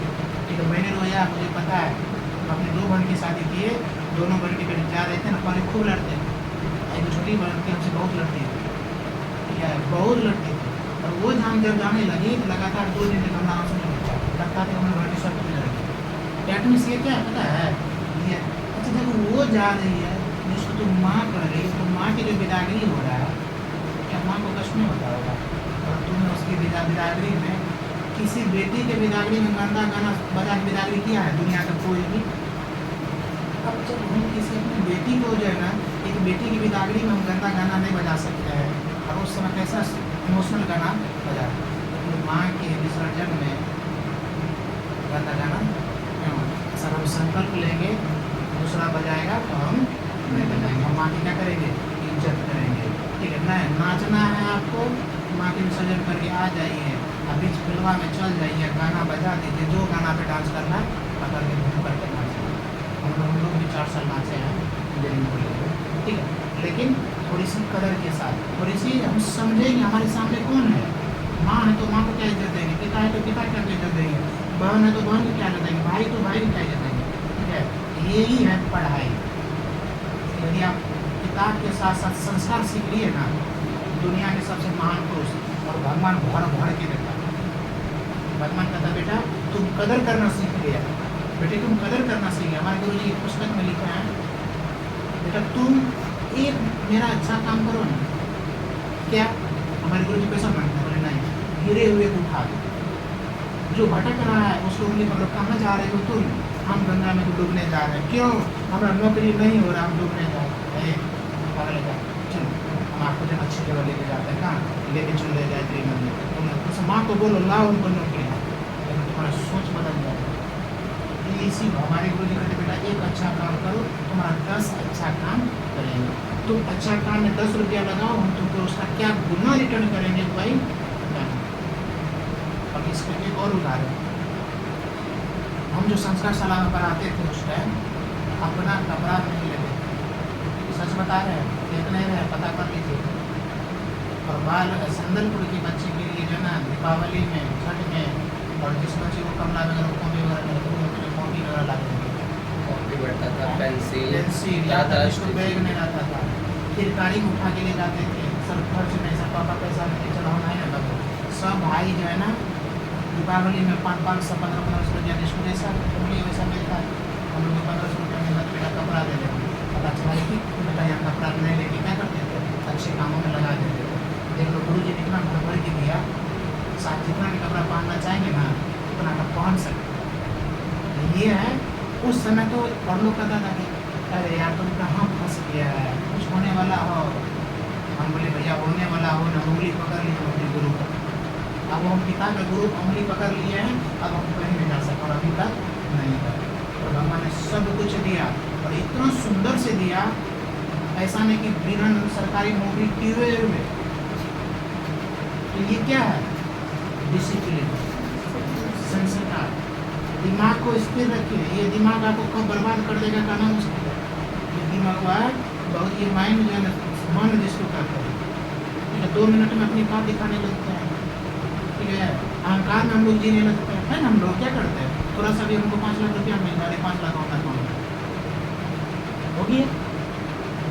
ठीक है, मैंने रोया, मुझे पता है। हम अपनी 2 बहन की शादी किए, दोनों बहन के बेटे जा रहे थे ना, पहले खूब लड़ते थे। एक छोटी बहन थी, हमसे बहुत लड़ती थी, ठीक है, बहुत लड़ती थी। और वो जब जाने लगी तो लगातार 2 दिन तक हमारा आंसू नहीं होता, लगता था हमें घर की सब कुछ लड़की। डैट मीन्स ये क्या है पता है, ये अच्छा देखो वो जा रही है जिसको तुम माँ कर रही हो, तो माँ की जो बिदागरी हो रहा है, क्या माँ को कष्ट नहीं होता होगा? और तुम्हें उसकी बिदागरी में, किसी बेटी के बिदागरी में गंदा गाना बजा के बिदागरी किया है दुनिया का कोई भी? अब जब हम किसी अपनी बेटी को जो है ना, एक बेटी की बिदागरी में हम गंदा गाना नहीं बजा सकते हैं, और उस समय कैसा इमोशनल गाना बजा, तो माँ के विसर्जन में गंदा गाना क्यों? सर हम संकल्प लेंगे, दूसरा बजाएगा तो हम नहीं बजाएंगे, हम माँ की क्या करेंगे, इज्जत करेंगे। ठीक है, नहीं नाचना है आपको, माँ के विसर्जन करके आ जाइए, अभी फिल्मा में चल जाइए, गाना बजा दीजिए, जो गाना पे डांस करना है पकड़ के घूम करके नाचिए। हम लोग भी 4 साल नाचे हैं इंजीनियरिंग को लेकर, ठीक है, लेकिन थोड़ी सी कदर के साथ, थोड़ी सी हम समझेंगे हमारे सामने कौन है। माँ है तो माँ को क्या इज्जत देंगे, पिता है तो पिता क्या इज्जत देंगे, बहन है तो बहन को क्या इज्जत देंगे, भाई तो भाई को क्या इज्जत देंगे। ठीक है, यही है पढ़ाई। यदि आप किताब के साथ साथ संस्कार सीख लिए ना, दुनिया के सबसे महान पुरुष और भगवान भर के देता है। भगवान कहता बेटा तुम कदर करना सीख लिया, बेटे तुम कदर करना सीख लिया। हमारे गुरु जी की पुस्तक में लिखा है बेटा तुम एक मेरा अच्छा काम करो ना, क्या हमारे गुरु जी कैसा मानते हैं, बोले नहीं, गिरे हुए को उठा दो, जो भटक रहा है उसको उंगली पकड़ो, कहाँ जा रहे हो तुम, हम गंगा में तो डूबने जा रहे हैं, क्यों हमारा नौकरी नहीं हो रहा, हम डूबने जा रहे हैं, पकड़ जा चलो हम आपको जब अच्छी जगह लेके जाते हैं, कहाँ लेके चले जाए त्रिमन में, तुम माँ को बोलो लाओ उनको नौकरी, लेकिन तुम्हारा सोच बदल जाए। इसी हमारे गुरु जी कहते बेटा एक अच्छा काम करो, तुम्हारा 10 अच्छा काम करेंगे, तुम अच्छा काम में 10 रुपया लगाओ, हम तुमको उसका क्या गुना रिटर्न करेंगे भाई। और इसके एक और उदाहरण, हम जो संस्कार शाला में पढ़ाते थे उस टाइम अपना कपड़ा नहीं लेते, सच बता रहे हैं, देख नहीं रहे, पता कर लीजिए। और बाल संदलपुर की बच्ची के लिए जो ना दीपावली में, छठ में, और जिस बच्चे को कमला वगैरह कॉपी वगैरह कॉपी वगैरह ला देंगे, कॉपी बढ़ता था, पेंसिल पेंसिल बैग में रहता था, फिर गाड़ी में उठा के ले जाते थे, सर खर्च नहीं, सर पापा पैसा नहीं, चलो हम नहीं लगा सब भाई जो है ना दीपावली में 500 1500 रुपया डिस्को जैसा वैसा मिलता है, हम लोग को 1500 रुपया मिलता तो बेटा कपड़ा दे देते, पता चला कि बेटा यहाँ कपड़ा नहीं लेके क्या करते थे, अच्छे कामों में लगा देते थे। देख लो गुरु जी ने इतना भर भर के दिया, साथ जितना भी कपड़ा पहनना चाहेंगे ना उतना का पहन सकते। ये है उस समय तो और लोग कहता था कि अरे यार तुम कहाँ फंस गया है, कुछ होने वाला हो, हम बोले भैया होने वाला हो ना, उंगली पकड़ ली अपने गुरु को, अब हम पिता का गुरु उंगली पकड़ लिए हैं, अब हम कहीं नहीं जा सकते, और अभी तक नहीं है। और भगवान ने सब कुछ दिया और इतना सुंदर से दिया, ऐसा नहीं कि बिना सरकारी नौकरी किए हुए। तो ये क्या है, डिसिप्लिन, संस्कार। दिमाग को स्थिर रखिए, ये दिमाग आपको कब बर्बाद कर देगा कहना मुश्किल है। ये दिमाग बहुत, ये माइंड जो है ना, मन जिसको कहते हैं, ठीक है, 2 मिनट में अपनी बात दिखाने लगते हैं, ठीक है, अहंकार में हम लोग जीने लगते हैं, है ना। हम लोग क्या करते हैं, थोड़ा सा भी हमको 5 लाख रुपया मिल जाए, 5 लाख होता हो गया,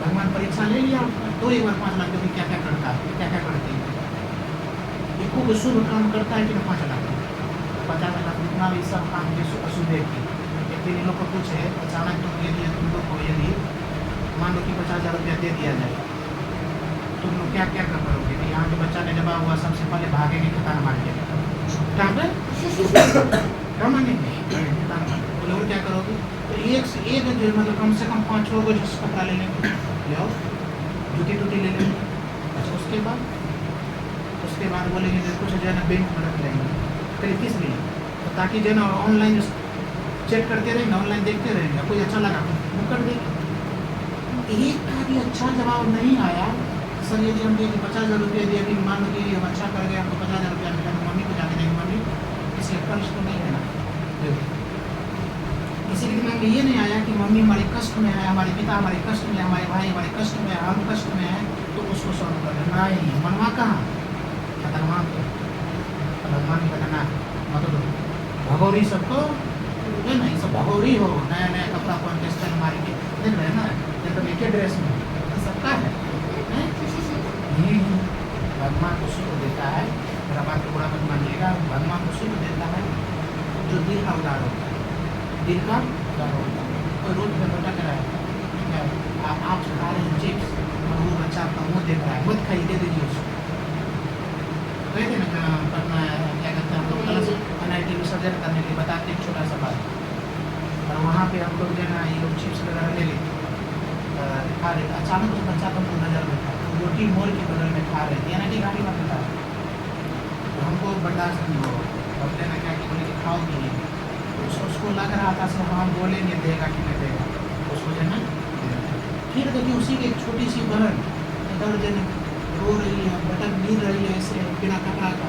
भगवान परीक्षा ले लिया आपका, तो एक बार 5 लाख रुपये क्या क्या करता है, क्या क्या करती है, ये खूब शुभ काम करता है कि ना 5 लाख 50 लाख जितना भी सब काम के अशुभ की। एक दिन इन लोग को पूछे अचानक तुम लोग को यदि मान लो कि 50,000 रुपया दे दिया जाए, तुम लोग क्या क्या कर करोगे, कि यहाँ के बच्चा ने जवाब हुआ सबसे पहले भागेंगे खतान मार के, क्या मांगेंगे खतान मार, बोले और क्या करोगे, तो एक से एक जो मतलब कम से कम 5-6 को जिस कपड़ा ले लेंगे, ले आओ जूती टूटी ले लेंगे। अच्छा उसके बाद बोलेंगे कुछ जो है ना बैंक में रख लेंगे, कहीं किस लिए, तो ताकि जो है ना ऑनलाइन चेक करते रहेंगे, ऑनलाइन देखते रहेंगे, कोई अच्छा लगा वो कर देंगे। एक का भी अच्छा जवाब नहीं आया, सर यदि हम 50,000 रुपये दिए, अभी मान लो कि हम अच्छा कर गए, हमको 50,000 रुपया मिला, तो मम्मी को जाके देंगे, मम्मी इसलिए कर्ज तो नहीं है ना। इसीलिए दिमाग में ये नहीं आया कि मम्मी हमारे कष्ट में है, हमारे पिता हमारे कष्ट में है, हमारे भाई हमारे कष्ट में है, हम कष्ट में है, तो उसको सॉल्व कर लेना ही मनवा कहाँ खतरनाक है। भगवान की बताना मतलब भगौरी सबको है ना, ये सब भगौरी हो, नया नया कपड़ा पहन के स्टाइल मार के देख रहे हैं ना, एकदम एक ही ड्रेस में, तो सबका है हैं? ये भगवान उसी को देता है, मेरा बात को बुरा मत मानिएगा, भगवान उसी को देता है जो दिल का उदार होता है, दिल का उदार होता है। कोई रोड पे भटक रहा है, ठीक है, आप खा रहे हैं चिप्स और वो बच्चा आपका मुँह देख रहा है, मत खाइए, दे दीजिए उसको। गए थे ना पटना, क्या कहते हैं हम लोग कल NIT विसर्जन करने के लिए, बताते एक छोटा सा बात, और वहाँ पे हम लोग जो है ना ये लोग चिप्स वगैरह ले लेते खा रहे, अचानक उस बच्चा को नजर में था, तो रोटी मोड़ के बगल में खा रहे थे, NIT गाड़ी में था, तो हमको बर्दाश्त नहीं हो, अब लेना क्या कि बोले कि खाओ भी नहीं, तो उसको लग रहा था सर हम बोलेंगे देगा कि नहीं देगा, उसको जो है ना फिर देखिए उसी की एक छोटी सी बहन इधर जो है रो रही है, बटन गिर रही है ऐसे बिना कपड़ा का,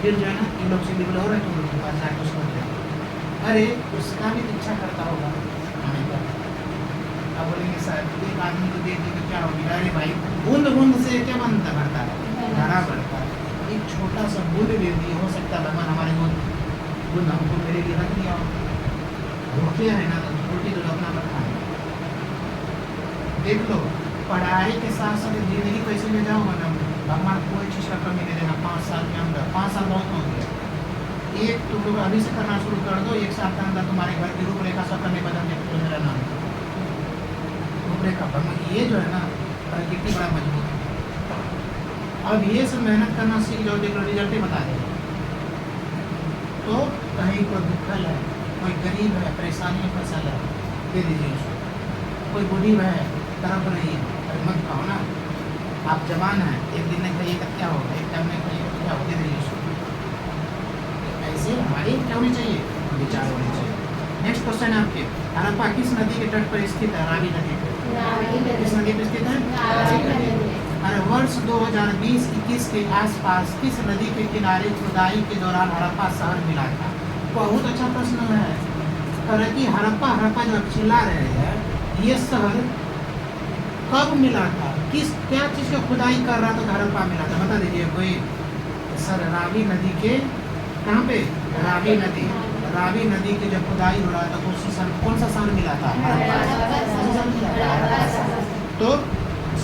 फिर जो है ना इन लोग से निकल हो रहे तुम लोग के पास जाके उसको दे, अरे उसका भी इच्छा करता होगा खाने का, अब बोलेंगे सर एक आदमी को दे दी तो क्या होगी, अरे भाई बूंद बूंद से क्या बनता बढ़ता है, घड़ा बढ़ता है, एक छोटा सा बूंद दे दिए, हो सकता है भगवान हमारे बूंद हमको मेरे लिए रख दिया, भूखे है ना तो रोटी तो अपना पर खाए। देख लो पढ़ाई के साथ साथ जिंदगी को ऐसे ले जाओगे ना, भगवान कोई चीज़ का कमी नहीं देना, 5 साल के अंदर, 5 साल बहुत हो गया, एक तुम लोग अभी से करना शुरू कर दो, 1 साल के अंदर तुम्हारे घर की रूपरेखा सब करने बदल जाए, तो मेरा नाम रूपरेखा भगवान ये जो है ना प्रकृति बड़ा मजबूत है, अब ये सब मेहनत करना सीख जाओ, देख लो रिजल्ट ही बता देगा। तो कहीं कोई भूखल है, कोई गरीब है, परेशानी में फसल है, दे दीजिए उसको, कोई बूढ़ी है तरफ रही है, अरे मत खाओ ना, आप जवान हैं, एक दिन नहीं खाइए तो क्या होगा, एक टाइम नहीं खाइए तो क्या होगा, दे दीजिए उसको। ऐसे हमारी क्या होनी चाहिए, विचार होने चाहिए। नेक्स्ट क्वेश्चन है आपके, हड़प्पा किस नदी के तट पर स्थित है, रावी नदी पे, किस नदी पे स्थित है, रावी नदी पे। अरे वर्ष 2020-21 के आसपास किस नदी के किनारे खुदाई के दौरान हड़प्पा शहर मिला था। बहुत अच्छा प्रश्न है, अरे कि हड़प्पा जो आप चिल्ला रहे हैं, ये शहर कब मिला था, किस क्या चीज़ का खुदाई कर रहा था तो हड़प्पा मिला था, बता दीजिए कोई। सर रावी नदी के कहाँ पे, रावी नदी के जब खुदाई हो रहा था तो उसी साल कौन सा शहर मिला था, तो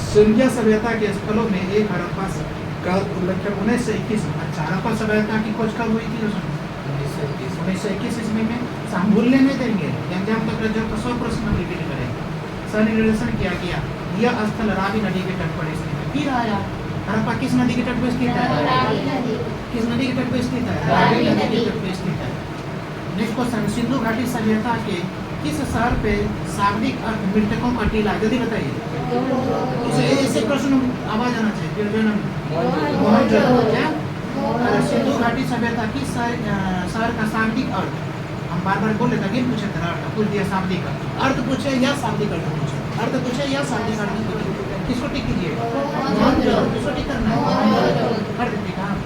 सिंधिया सभ्यता के स्थलों में एक हड़प्पा का उल्लेख 1921। अच्छा हड़प्पा सभ्यता की खोज कब हुई थी, 1921 ईस्वी में। हम भूलने नहीं देंगे, एग्जाम तक जब 100 प्रश्न रिपीट करेंगे। सन्निवेशन किया गया, यह स्थल रावी नदी के तट पर स्थित है। फिर आया हड़प्पा किस नदी के तट पर स्थित है, किस नदी के तट पर स्थित है, रावी नदी के तट पर स्थित है। नेक्स्ट क्वेश्चन, सिंधु घाटी सभ्यता के किस शहर पे शाब्दिक अर्थ मृतकों का टीला, जल्दी बताइए, ऐसे प्रश्न आवाज आना चाहिए, फिर जो है ना मोहनजोदड़ो, क्या सिंधु घाटी सभ्यता किस शहर का शाब्दिक अर्थ, हम बार बार बोले गिन पूछे थे अर्थ, पूछ दिया शाब्दिक अर्थ पूछे या शाब्दिक अर्थ पूछे, अर्थ पूछे या शाब्दिक अर्थ पूछे, किसको टिक कीजिएगा, किसको टिक करना है, कर दीजिए कहाँ,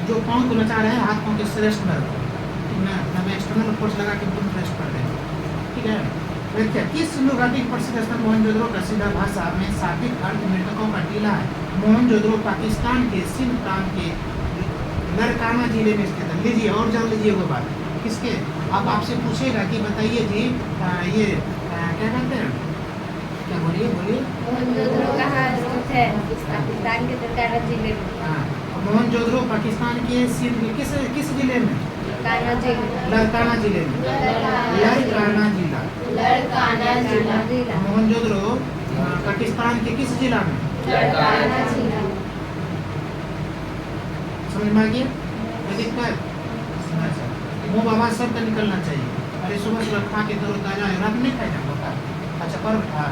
जो पाँव को नचा रहे हैं हाथ पाँव के श्रेष्ठ में रखो, ठीक है ना, मैं एक्सटर्नल फोर्स लगा के तुम श्रेष्ठ कर देंगे, ठीक है। फिर क्या, किस सिंधु घाटी प्रसिद्ध स्थल मोहनजोदड़ो का सीधा भाषा में शाब्दिक अर्थ मृतकों का टीला है। मोहनजोदड़ो पाकिस्तान के सिंध प्रांत के लड़काना जिले में स्थित है। लीजिए और जान लीजिए वो बात किसके, अब आपसे पूछेगा कि बताइए जी ये क्या कहते हैं, क्या बोलिए मोहनजोदड़ो कहाँ स्थित है, पाकिस्तान के लड़काना जिले में। हाँ, मोहनजोदड़ो पाकिस्तान के सिंध के किस जिले में, लड़काना जिले में, लड़काना जिला। मोहनजोदड़ो पाकिस्तान के किस जिला में, समझ में आ गया, दिक्कत मुँह बाबा सबका निकलना चाहिए। अरे सुबह सुबह खा के तरोताजा है, रात नहीं खाए जाता होता, अच्छा पर्व था,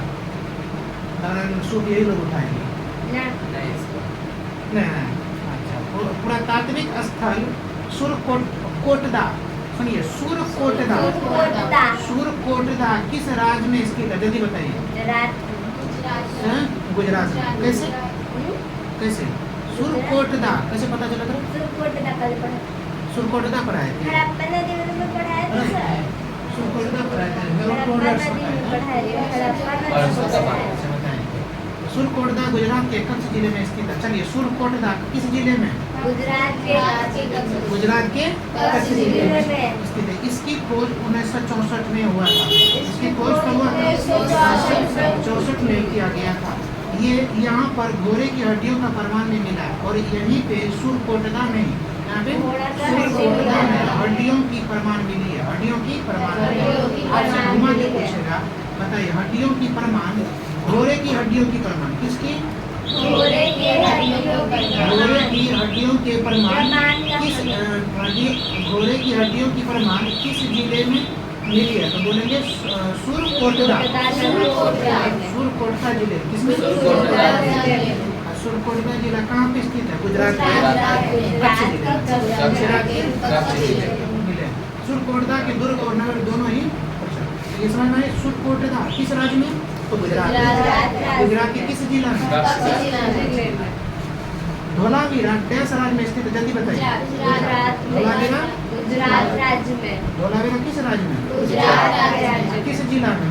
सूप यही लोग उठाएंगे नहीं, अच्छा पुरातात्विक स्थल सुरकोटदा, सुनिए सुरकोटदा किस राज्य में स्थित है, जल्दी बताइए, गुजरात में। कैसे कैसे सुरकोटदा कैसे पता चला था? सुरकोटदा पढ़ाए थे, सुरकोटदा पढ़ाए थे, हेरोडोटस बताए थे। सुरकोटदा गुजरात के कच्छ जिले में स्थित है। चलिए सुरकोटदा किस जिले में? गुजरात के कच्छ जिले में स्थित है। इसकी खोज 1964 में हुआ था। इसकी खोज कब हुआ था? 64 में किया गया था। ये यहाँ पर घोड़े की हड्डियों का प्रमाण भी मिला और यहीं पे सुरकोटदा में, यहाँ पे सुरकोटदा में हड्डियों की प्रमाण मिली है। हड्डियों की प्रमाण आपसे घुमा के पूछेगा, बताइए हड्डियों की प्रमाण, घोड़े की हड्डियों की प्रमाण किसकी? घोड़े की हड्डियों के प्रमाण किस घोड़े की हड्डियों की प्रमाण किस जिले में मिली है? तो बोलेंगे सुरकोटदा। सुरकोटदा जिले किसमें? सुरकोटदा जिला कहाँ पे स्थित है? गुजरात के कच्छ जिले मिले। सुरकोटदा के दुर्ग और नगर दोनों ही ये समझ में आए। सुरकोटदा किस राज्य में? तो गुजरात के किस जिला में? धोलावीरा देश राज्य में स्थित है, जल्दी बताइए। धोलावीरा धोलावीरा किस राज्य में? किस जिला में?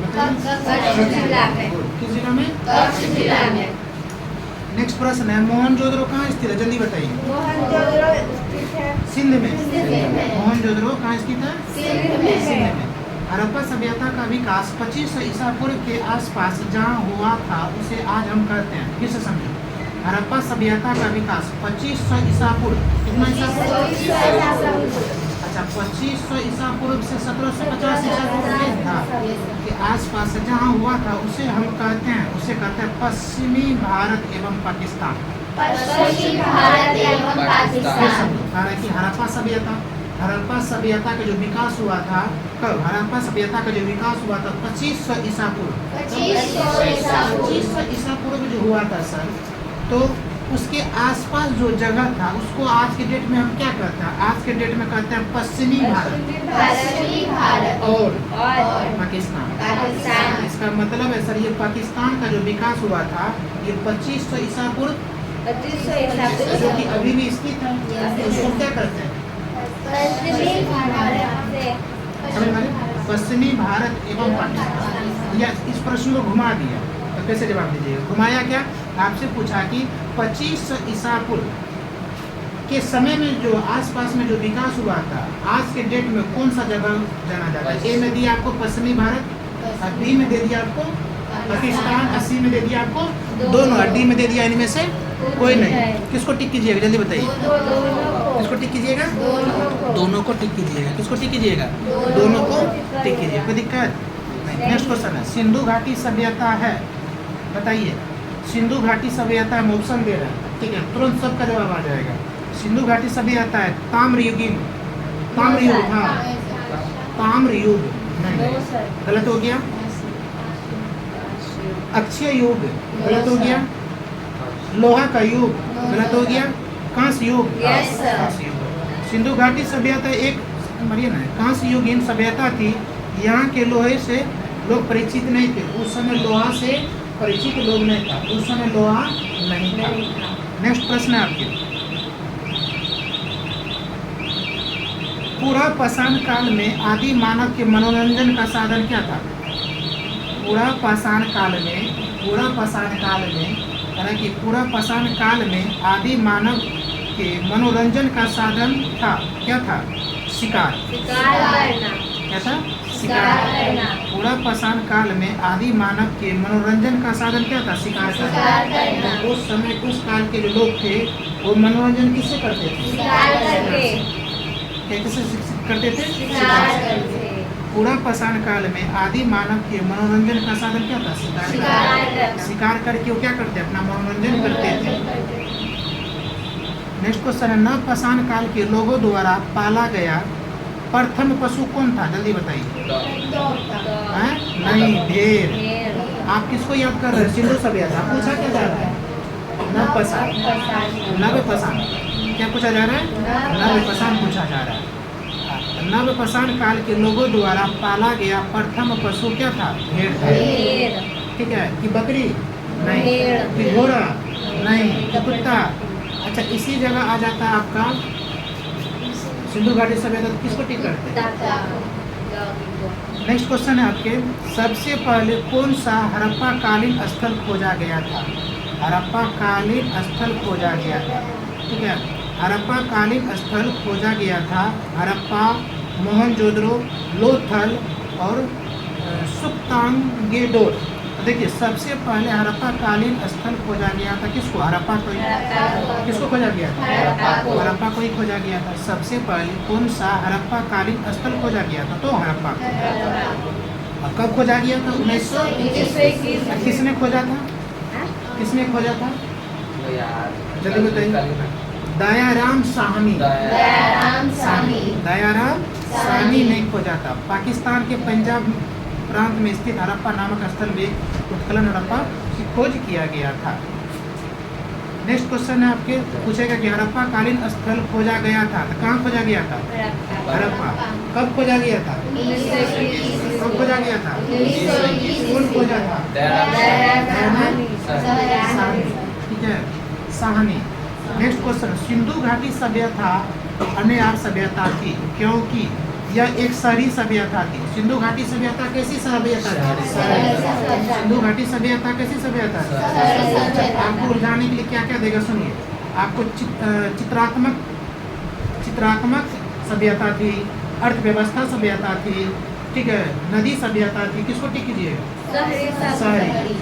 किस जिला में? नेक्स्ट प्रश्न है मोहनजोदड़ो कहाँ स्थित है? जल्दी बताइए। सिंध में। मोहनजोदड़ो कहाँ स्थित है? सिंध में। हड़प्पा सभ्यता का विकास 2500 ईसा पूर्व के आसपास जहाँ हुआ था उसे आज हम कहते हैं, फिर से समझो। हड़प्पा सभ्यता का विकास 2500 ईसा पूर्व, कितना ईसा पूर्व? अच्छा 2500 ईसा पूर्व से 1750 ईसा पूर्व था के आसपास जहाँ हुआ था उसे हम कहते हैं, पश्चिमी भारत एवं पाकिस्तान। हालांकि हड़प्पा सभ्यता का जो विकास हुआ था कब? हड़प्पा सभ्यता का जो विकास हुआ था 2500 ईसा पूर्व। 2500 ईसा पूर्व जो हुआ था सर, तो उसके आसपास जो जगह था उसको आज के डेट में हम क्या कहते हैं? आज के डेट में कहते हैं पश्चिमी भारत और पाकिस्तान। इसका मतलब है सर ये पाकिस्तान का जो विकास हुआ था ये 2500 ईसा पूर्व जो कि अभी भी स्थित है, उसको क्या कहते हैं? पश्चिमी भारत एवं पाकिस्तान। या इस प्रश्न को घुमा दिया तो कैसे जवाब दीजिएगा? घुमाया क्या? आपसे पूछा कि 2500 ईसा पूर्व के समय में जो आसपास में जो विकास हुआ था आज के डेट में कौन सा जगह जाना जाता है? ए में दिया आपको पश्चिमी भारत, बी में दे दिया आपको पाकिस्तान, सी में दे दिया आपको दोनों, डी में दे दिया इनमें से कोई नहीं। किसको टिक कीजिएगा जल्दी बताइए? किसको टिक कीजिएगा? दोनों को टिक कीजिएगा। किसको टिक कीजिएगा? दोनों को टिक कीजिएगा। कोई दिक्कत नहीं। नेक्स्ट क्वेश्चन है सिंधु घाटी सभ्यता है, बताइए। सिंधु घाटी सभ्यता हम ऑप्शन दे रहे हैं, ठीक है, तुरंत सबका जवाब आ जाएगा। सिंधु घाटी सभ्यता है ताम्रयुगीन, ताम्रयुग, हाँ ताम्रयुग नहीं, गलत हो गया। अक्षय युग गलत हो गया। लोहा का युग गलत हो गया। कांस्य युग, कांस्य युग। सिंधु घाटी सभ्यता एक कांस्य युगीन सभ्यता थी। यहाँ के लोहे से लोग परिचित नहीं थे। उस समय लोहा से परिचित लोग नहीं था, उस समय लोहा नहीं था। नेक्स्ट प्रश्न है आपके। पूरा पाषाण काल में आदि मानव के मनोरंजन का साधन क्या था? पूरा पाषाण काल में हालांकि पूरा पाषाण काल में आदि मानव के मनोरंजन का साधन था, क्या था? शिकार। क्या था? शिकार। पूरा पाषाण काल में आदि मानव के मनोरंजन का साधन क्या था? शिकार करना। उस समय उस काल के जो लोग थे वो मनोरंजन किससे करते थे? कैसे करते थे? शिकार। पूरा पाषाण काल में आदि मानव के मनोरंजन का साधन क्या था? शिकार। शिकार करके वो क्या करते? अपना मनोरंजन करते थे। नेक्स्ट क्वेश्चन है नव पाषाण काल के लोगों द्वारा पाला गया प्रथम पशु कौन था? जल्दी बताइए। नहीं, ढेर। आप किसको याद कर रहे हैं? सिंधु सभ्यता। पूछा क्या जा रहा है? नव पाषाण क्या पूछा जा रहा है? नव पाषाण पूछा जा रहा है। नव पाषाण काल के लोगों द्वारा पाला गया प्रथम पशु क्या था? भेड़ था। ठीक है कि बकरी? नहीं। भेड़। फिर घोड़ा नहीं। फिर कुत्ता। अच्छा, इसी जगह आ जाता है आपका सिंधु घाटी सभ्यता, तो किसको टिक करते हैं? नेक्स्ट क्वेश्चन है आपके, सबसे पहले कौन सा हड़प्पा कालीन स्थल खोजा गया था? हड़प्पा कालीन स्थल खोजा गया था, ठीक है। हड़प्पा कालीन स्थल खोजा गया था हड़प्पा, मोहनजोदड़ो, लोथल और सुक्तांगेडोर। तो देखिए, सबसे पहले हड़प्पा कालीन स्थल खोजा गया था किसको? हड़प्पा को। किसको खोजा गया था? हड़प्पा को ही खोजा गया था। सबसे पहले कौन सा हड़प्पा कालीन स्थल खोजा गया था? तो हड़प्पा। और कब खोजा गया था? 1921। किसने खोजा था? किसने खोजा था? जल्दी बताइए। दयाराम साहनी। दयाराम साहनी। दयाराम साहनी ने खोजा था। पाकिस्तान के पंजाब प्रांत में स्थित हड़प्पा नामक स्थल में उत्खनन हड़प्पा की खोज किया गया था। नेक्स्ट क्वेश्चन है आपके, पूछेगा कि हड़प्पा कालीन स्थल खोजा गया था, तो कहाँ खोजा गया था? हड़प्पा। कब खोजा गया था? 1921। कब खोजा गया था? 1921। कौन खोजा था? दयाराम साहनी, ठीक है, साहनी। नेक्स्ट क्वेश्चन, सिंधु घाटी सभ्यता अन्य सभ्यता थी क्योंकि यह एक शहरी सभ्यता थी। सिंधु घाटी सभ्यता कैसी सभ्यता थी? सिंधु घाटी सभ्यता कैसी सभ्यता थी? आपको उलझाने के लिए क्या क्या देगा सुनिए। आपको चित्रात्मक सभ्यता थी, अर्थव्यवस्था सभ्यता थी, ठीक है, नदी सभ्यता थी। किसको टिक कीजिएगा? शहरी।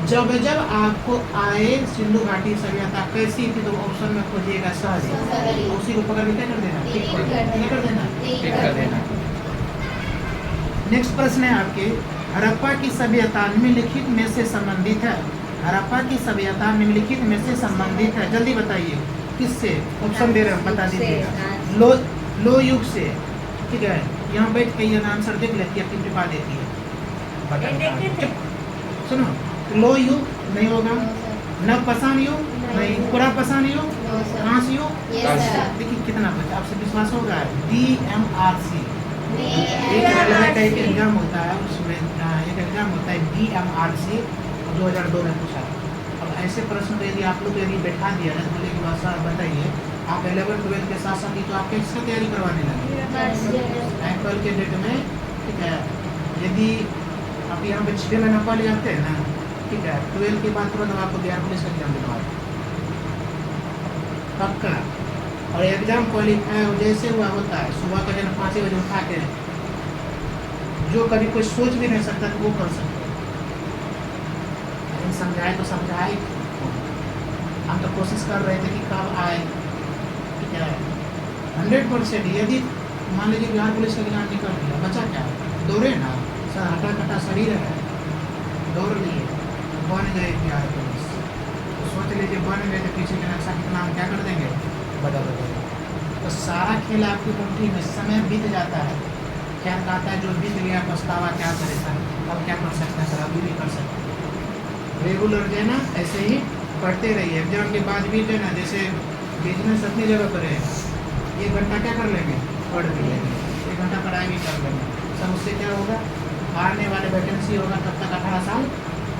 जब जब आपको आए सिंधु घाटी सभ्यता कैसी थी, तो ऑप्शन में खोजिएगा शहरी। उसी को पकड़ के क्या कर देना? टिक कर देना। नेक्स्ट प्रश्न है आपके, हड़प्पा की सभ्यता निम्नलिखित में से संबंधित है। हड़प्पा की सभ्यता निम्नलिखित में से संबंधित है, जल्दी बताइए किससे? ऑप्शन दे रहे हैं, बता दीजिएगा। लो युग से, ठीक है। यहाँ बैठ के ये आंसर देख लेती है, आपकी टिपा देती है। सुनो, लो युग नहीं होगा, नवपाषाण युग नहीं, पुरापाषाण युग, कांस्य युग। देखिए कितना बच्चा आपसे विश्वास होगा। DMRC एक रेलवे का एक एग्जाम होता है, उसमें एक एग्जाम होता है DMRC 2002 में पूछा। अब ऐसे प्रश्न यदि आप लोग यदि बैठा दिया ना, बोले कि भाषा बताइए, आप 11-12 के साथ साथ ही तो आप किसका तैयारी करवाने लगे कल के डेट में, ठीक है। यदि आप यहाँ पे 6 महीना पहले आते हैं ना, ठीक है, 12 के बाद तुरंत आपको बिहार पुलिस का एग्जाम दिलवा पक्का। और एग्जाम क्वालिफाई जैसे हुआ होता है, सुबह का जन 5 बजे उठा के जो कभी कोई सोच भी नहीं सकता तो वो कर सकते। लेकिन समझाए तो समझाए, हम तो कोशिश कर रहे थे कि कब आए, ठीक है। 100% यदि मान लीजिए बिहार पुलिस का एग्जाम निकल गया, बचा क्या? दौड़े ना, सर हटा कटा शरीर है, दौड़ लिए, बन गए बिहार पुलिस। तो सोच लीजिए बन गए तो पीछे के नक्शा कितना हम क्या कर देंगे? बदल देंगे। तो सारा खेल आपकी मुट्ठी में, समय बीत जाता है, क्या कहता है जो बीत गया पछतावा क्या करे सर, अब क्या कर सकते हैं सर, अभी भी कर सकते हैं। रेगुलर जो है ना ऐसे ही पढ़ते रहिए। एग्जाम के बाद भी जो है ना, जैसे बिजनेस अपनी जगह पर है, 1 घंटा क्या कर लेंगे? पढ़ भी लेंगे, 1 घंटा पढ़ाई भी कर लेंगे। सब उससे क्या होगा? आने वाले वैकेंसी होगा तब तक 18 साल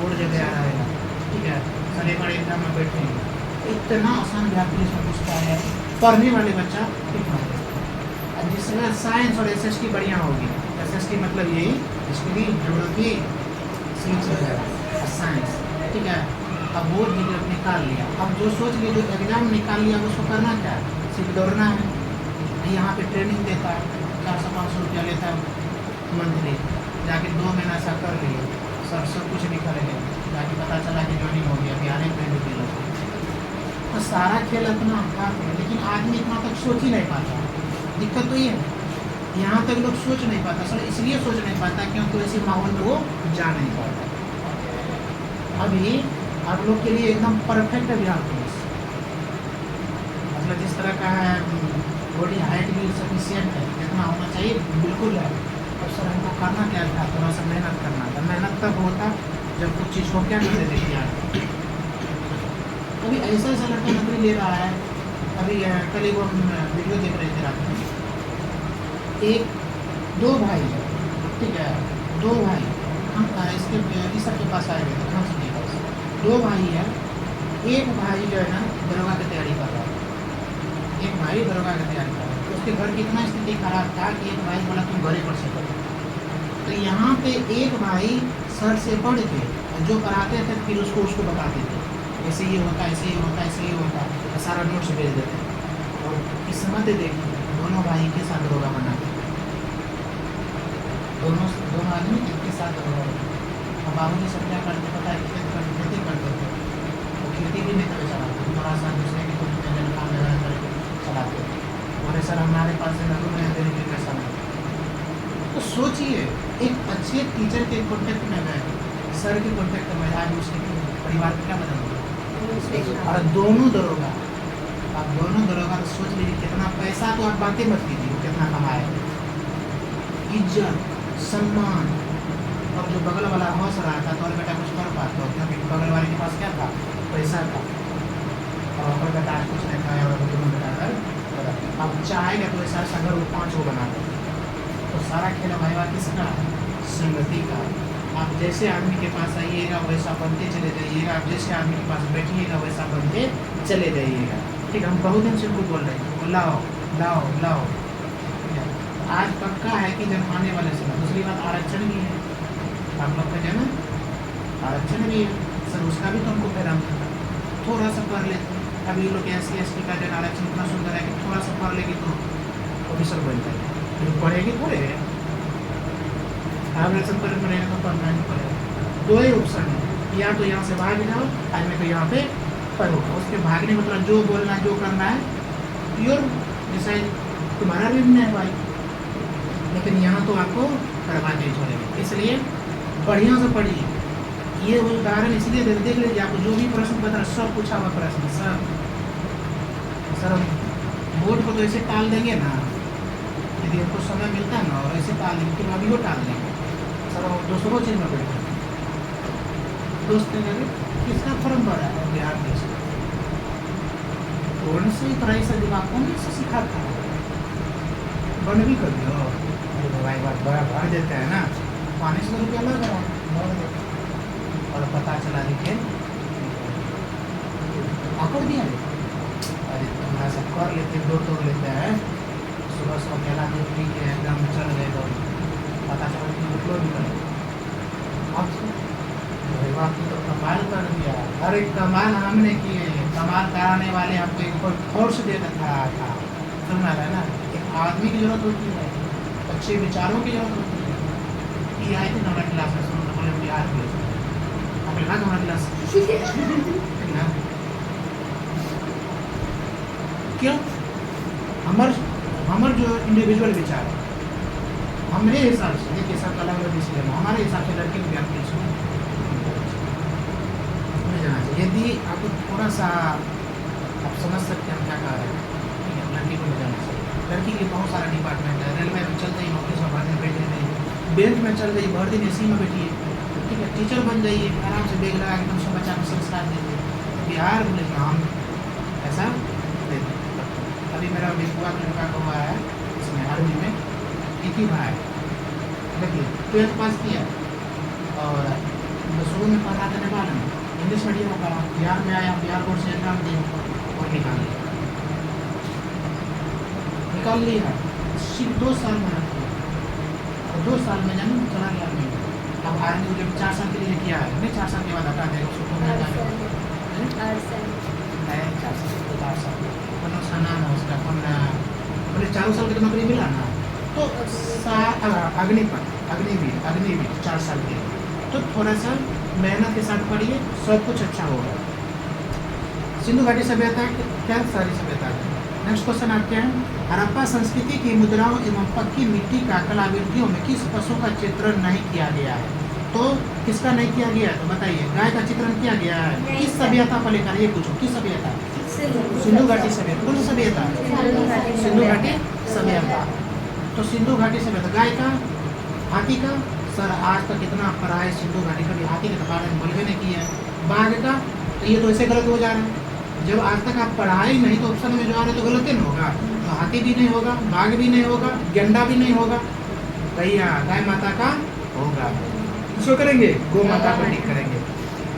और जगह आ रहेगा, ठीक है। सर एक बार एग्जाम में बैठेंगे, इतना आसान बिहार पुलिस में पूछता है, पढ़ने वाले बच्चा ठीक है। जिसमें साइंस और SST बढ़िया होगी। SST मतलब यही हिस्ट्री, ज्योग्राफी, सिविक्स वगैरह, साइंस, ठीक है। अब वो निकाल लिया, अब जो सोच लिए, जो एग्जाम निकाल लिया, उसको करना क्या है? सिर्फ दौड़ना है। यहाँ पे ट्रेनिंग देता है, 400-500 रुपया लेता है मंथली, जाके 2 महीना ऐसा कर लिए, सब कुछ निकल गया, जाके पता चला कि ज्वाइनिंग हो गया, बिहार में भी लोग। तो सारा खेल अपना हाथ में, लेकिन आदमी इतना तक सोच ही नहीं पाता। दिक्कत तो ये है, यहाँ तक लोग सोच नहीं पाता। सर इसलिए सोच नहीं पाता क्योंकि वैसे माहौल में वो जा नहीं पाता। अभी आप लोग के लिए एकदम परफेक्ट है बिहार पुलिस, मतलब जिस तरह का है, बॉडी हाइट भी सफिशियंट है, जितना होना चाहिए बिल्कुल है। अब सर हमको करना क्या था? थोड़ा सा मेहनत करना था। मेहनत तब होता जब कुछ चीज़ को क्या करते देखिए यार। अभी ऐसा लड़का नौकरी ले रहा है। अभी कल वो हम वीडियो देख रहे थे रात में, 2 भाई है, ठीक है, 2 भाई हम इसके सर के पास आए हुए थे, दो भाई है, एक भाई जो है ना दरोगा की तैयारी कर रहा है, एक भाई दरोगा की तैयारी कर रहा है। उसके घर की इतना स्थिति खराब था कि एक भाई बोला तुम घरे पर से करो। तो यहाँ पे एक भाई सर से पढ़ के जो पढ़ाते थे फिर उसको बताते थे, ऐसे ये होता, ऐसे ये होता, ऐसे ये होता, तो सारा नोट्स भेज देते। और किस्मत देखिए दोनों भाई के साथ दरोगा बनाते, दोनों आदमी एक साथ दरोगा बनाते। और बाबू जी सब क्या करते पता है, खेती करते थे, तो खेती भी नहीं कभी चलाते, थोड़ा सा दूसरे की कुछ काम वगैरह करके चलाते थे। और सर हमारे पास से नजर में देने के लिए पैसा नहीं। तो सोचिए एक अच्छे टीचर के कॉन्टेक्ट में गए, सर के कॉन्टेक्ट में आज उसके परिवार को क्या बदल। और दोनों दरोगा, आप दोनों दरोगा तो सोच लीजिए कितना पैसा, तो आप बातें मत कीजिए वो कितना कमाए, इज्जत सम्मान। और जो बगल वाला हंस रहा था तो और बेटा कुछ कर पाता हो, क्योंकि बगल वाले के पास क्या था, पैसा था। और अगर बेटा आज कुछ नहीं खाया और दोनों बेटा अगर अब चाहेगा तो ऐसा अगर वो 5 वो बना दे। तो सारा खेल भाई किसका, संगति का। आप जैसे आदमी के पास आइएगा वैसा बनते चले जाइएगा, आप जैसे आदमी के पास बैठिएगा वैसा बनते चले जाइएगा। ठीक है, हम बहुत दिन से उनको बोल रहे हैं लाओ लाओ लाओ। आज पक्का है कि जब आने वाले समय, दूसरी बात आरक्षण भी है, आप लोग का जो है ना आरक्षण भी है सर, उसका भी तो हमको पैराम थोड़ा सा पढ़ लेते। अभी लोग SC/ST का जो आरक्षण इतना सुंदर है कि थोड़ा सा पढ़ लेगी तो ऑफिसर बन जाएगी, लेकिन पढ़ेगी थोड़े आरक्षण पर पढ़ेगा तो पढ़ना ही पड़ेगा। दो ही ऑप्शन है, या तो यहाँ से भाग जाओ, आज मैं तो यहाँ पे पढ़ो। उसके भागने मतलब जो बोलना जो करना है योर डिसाइड, तुम्हारा भी नहीं है भाई, लेकिन यहाँ तो आपको करवा के छोड़ेंगे। इसलिए बढ़िया से पढ़िए। ये उदाहरण इसलिए देख लीजिए, आपको जो भी प्रश्न पता है सब पूछा हुआ प्रश्न सर बोर्ड को तो ऐसे टाल देंगे ना, यदि हमको समय मिलता है ना और ऐसे टाल देंगे तो अभी वो टाल देंगे सर। और दूसरों चीज में बैठे दोस्त किसका फॉर्म भरा है बिहार देश में, कौन सी तरह से दिमाग कौन से सिखाता है, बन भी कर दो भाई, बात बड़ा भर देता है ना, 500 रुपया लग रहा है और पता चला लिखे आकर दिया। अरे तुम्हारा सब कर लेते, दो तोड़ लेते हैं, सुबह सुबह पहला दूध पी के एकदम चल गए, तो पता चला कि निकलो भी कर आपने तो कमाल कर दिया। अरे कमाल हमने किए, कमाल कराने वाले हमको एक ऊपर फोर्स दे रखा था, समझ रहा है ना। एक आदमी की जरूरत होती है, अच्छे विचारों की जरूरत होती है। ये आए थे हमारा क्लास में, सुनने बोले बिहार पुलिस अपने ना हमारा क्लास ना क्यों हमार जो इंडिविजुअल विचार है हमारे हिसाब से, देखिए सब अलग अलग इसलिए हमारे हिसाब से लड़के को ज्ञान पुलिस जाना चाहिए। यदि आपको थोड़ा सा आप समझ सकते हैं हम क्या कह रहे हैं, ठीक है, लड़की को ले जाना चाहिए। लड़की के बहुत सारा डिपार्टमेंट है, रेलवे में चल रही नौकरी से भर्ती बैठे नहीं, बैंक में चल रही भर्ती AC में बैठिए, ठीक है, टीचर बन जाइए, आराम से बैग लगा एकदम सब बच्चा को संस्कार दीजिए। बिहार पुलिस में हम ऐसा देते। अभी मेरा बेकुआ लड़का का हुआ है, इसमें आर्मी में एक ही भाई, देखिए 12th पास किया और शुरू में पढ़ा था नेपाल में, इंग्लिश मीडियम में पढ़ा, बिहार में आया, बिहार बोर्ड से एग्जाम दिया और निकाल लिया सिर्फ 2 साल में रखा, और 2 साल में जमीन चला गया आर्मी। अब आर्मी जब 4 साल के लिए किया है, नहीं 4 साल के बाद हटा देगा उसको, 4 साल कौन सा नाम है उसका, कौन बोले 4 साल की नौकरी मिला ना, तो अग्निवीर 4 साल के, तो थोड़ा सा मेहनत के साथ पढ़िए, सब कुछ अच्छा होगा। सिंधु घाटी सभ्यता क्या सारी सभ्यता है। नेक्स्ट क्वेश्चन आपके हैं, हड़प्पा संस्कृति की मुद्राओं एवं पक्की मिट्टी का कलाकृतियों में किस पशु का चित्रण नहीं किया गया है? तो किसका नहीं किया गया है तो बताइए। गाय का चित्रण किया गया है, किस सभ्यता को लेकर, ये पूछो किस सभ्यता? सिंधु घाटी सभ्यता। कौन सी सभ्यता? सिंधु घाटी सभ्यता। तो सिंधु घाटी सभ्यता। गाय का, हाथी का, सर आज तक इतना पढ़ा है सिंधु घाटी का भी, हाथी के बारे में बोलवे नहीं किया है। बाघ का, तो ये तो ऐसे गलत हो जा रहा है, जब आज तक आप पढ़ाई नहीं तो ऑप्शन में जो आ रहे तो गलत ही नहीं होगा, तो हाथी भी नहीं होगा, बाघ भी नहीं होगा, गेंडा भी नहीं होगा, भैया गाय माता का होगा। इसको करेंगे, गौ माता को ठीक करेंगे।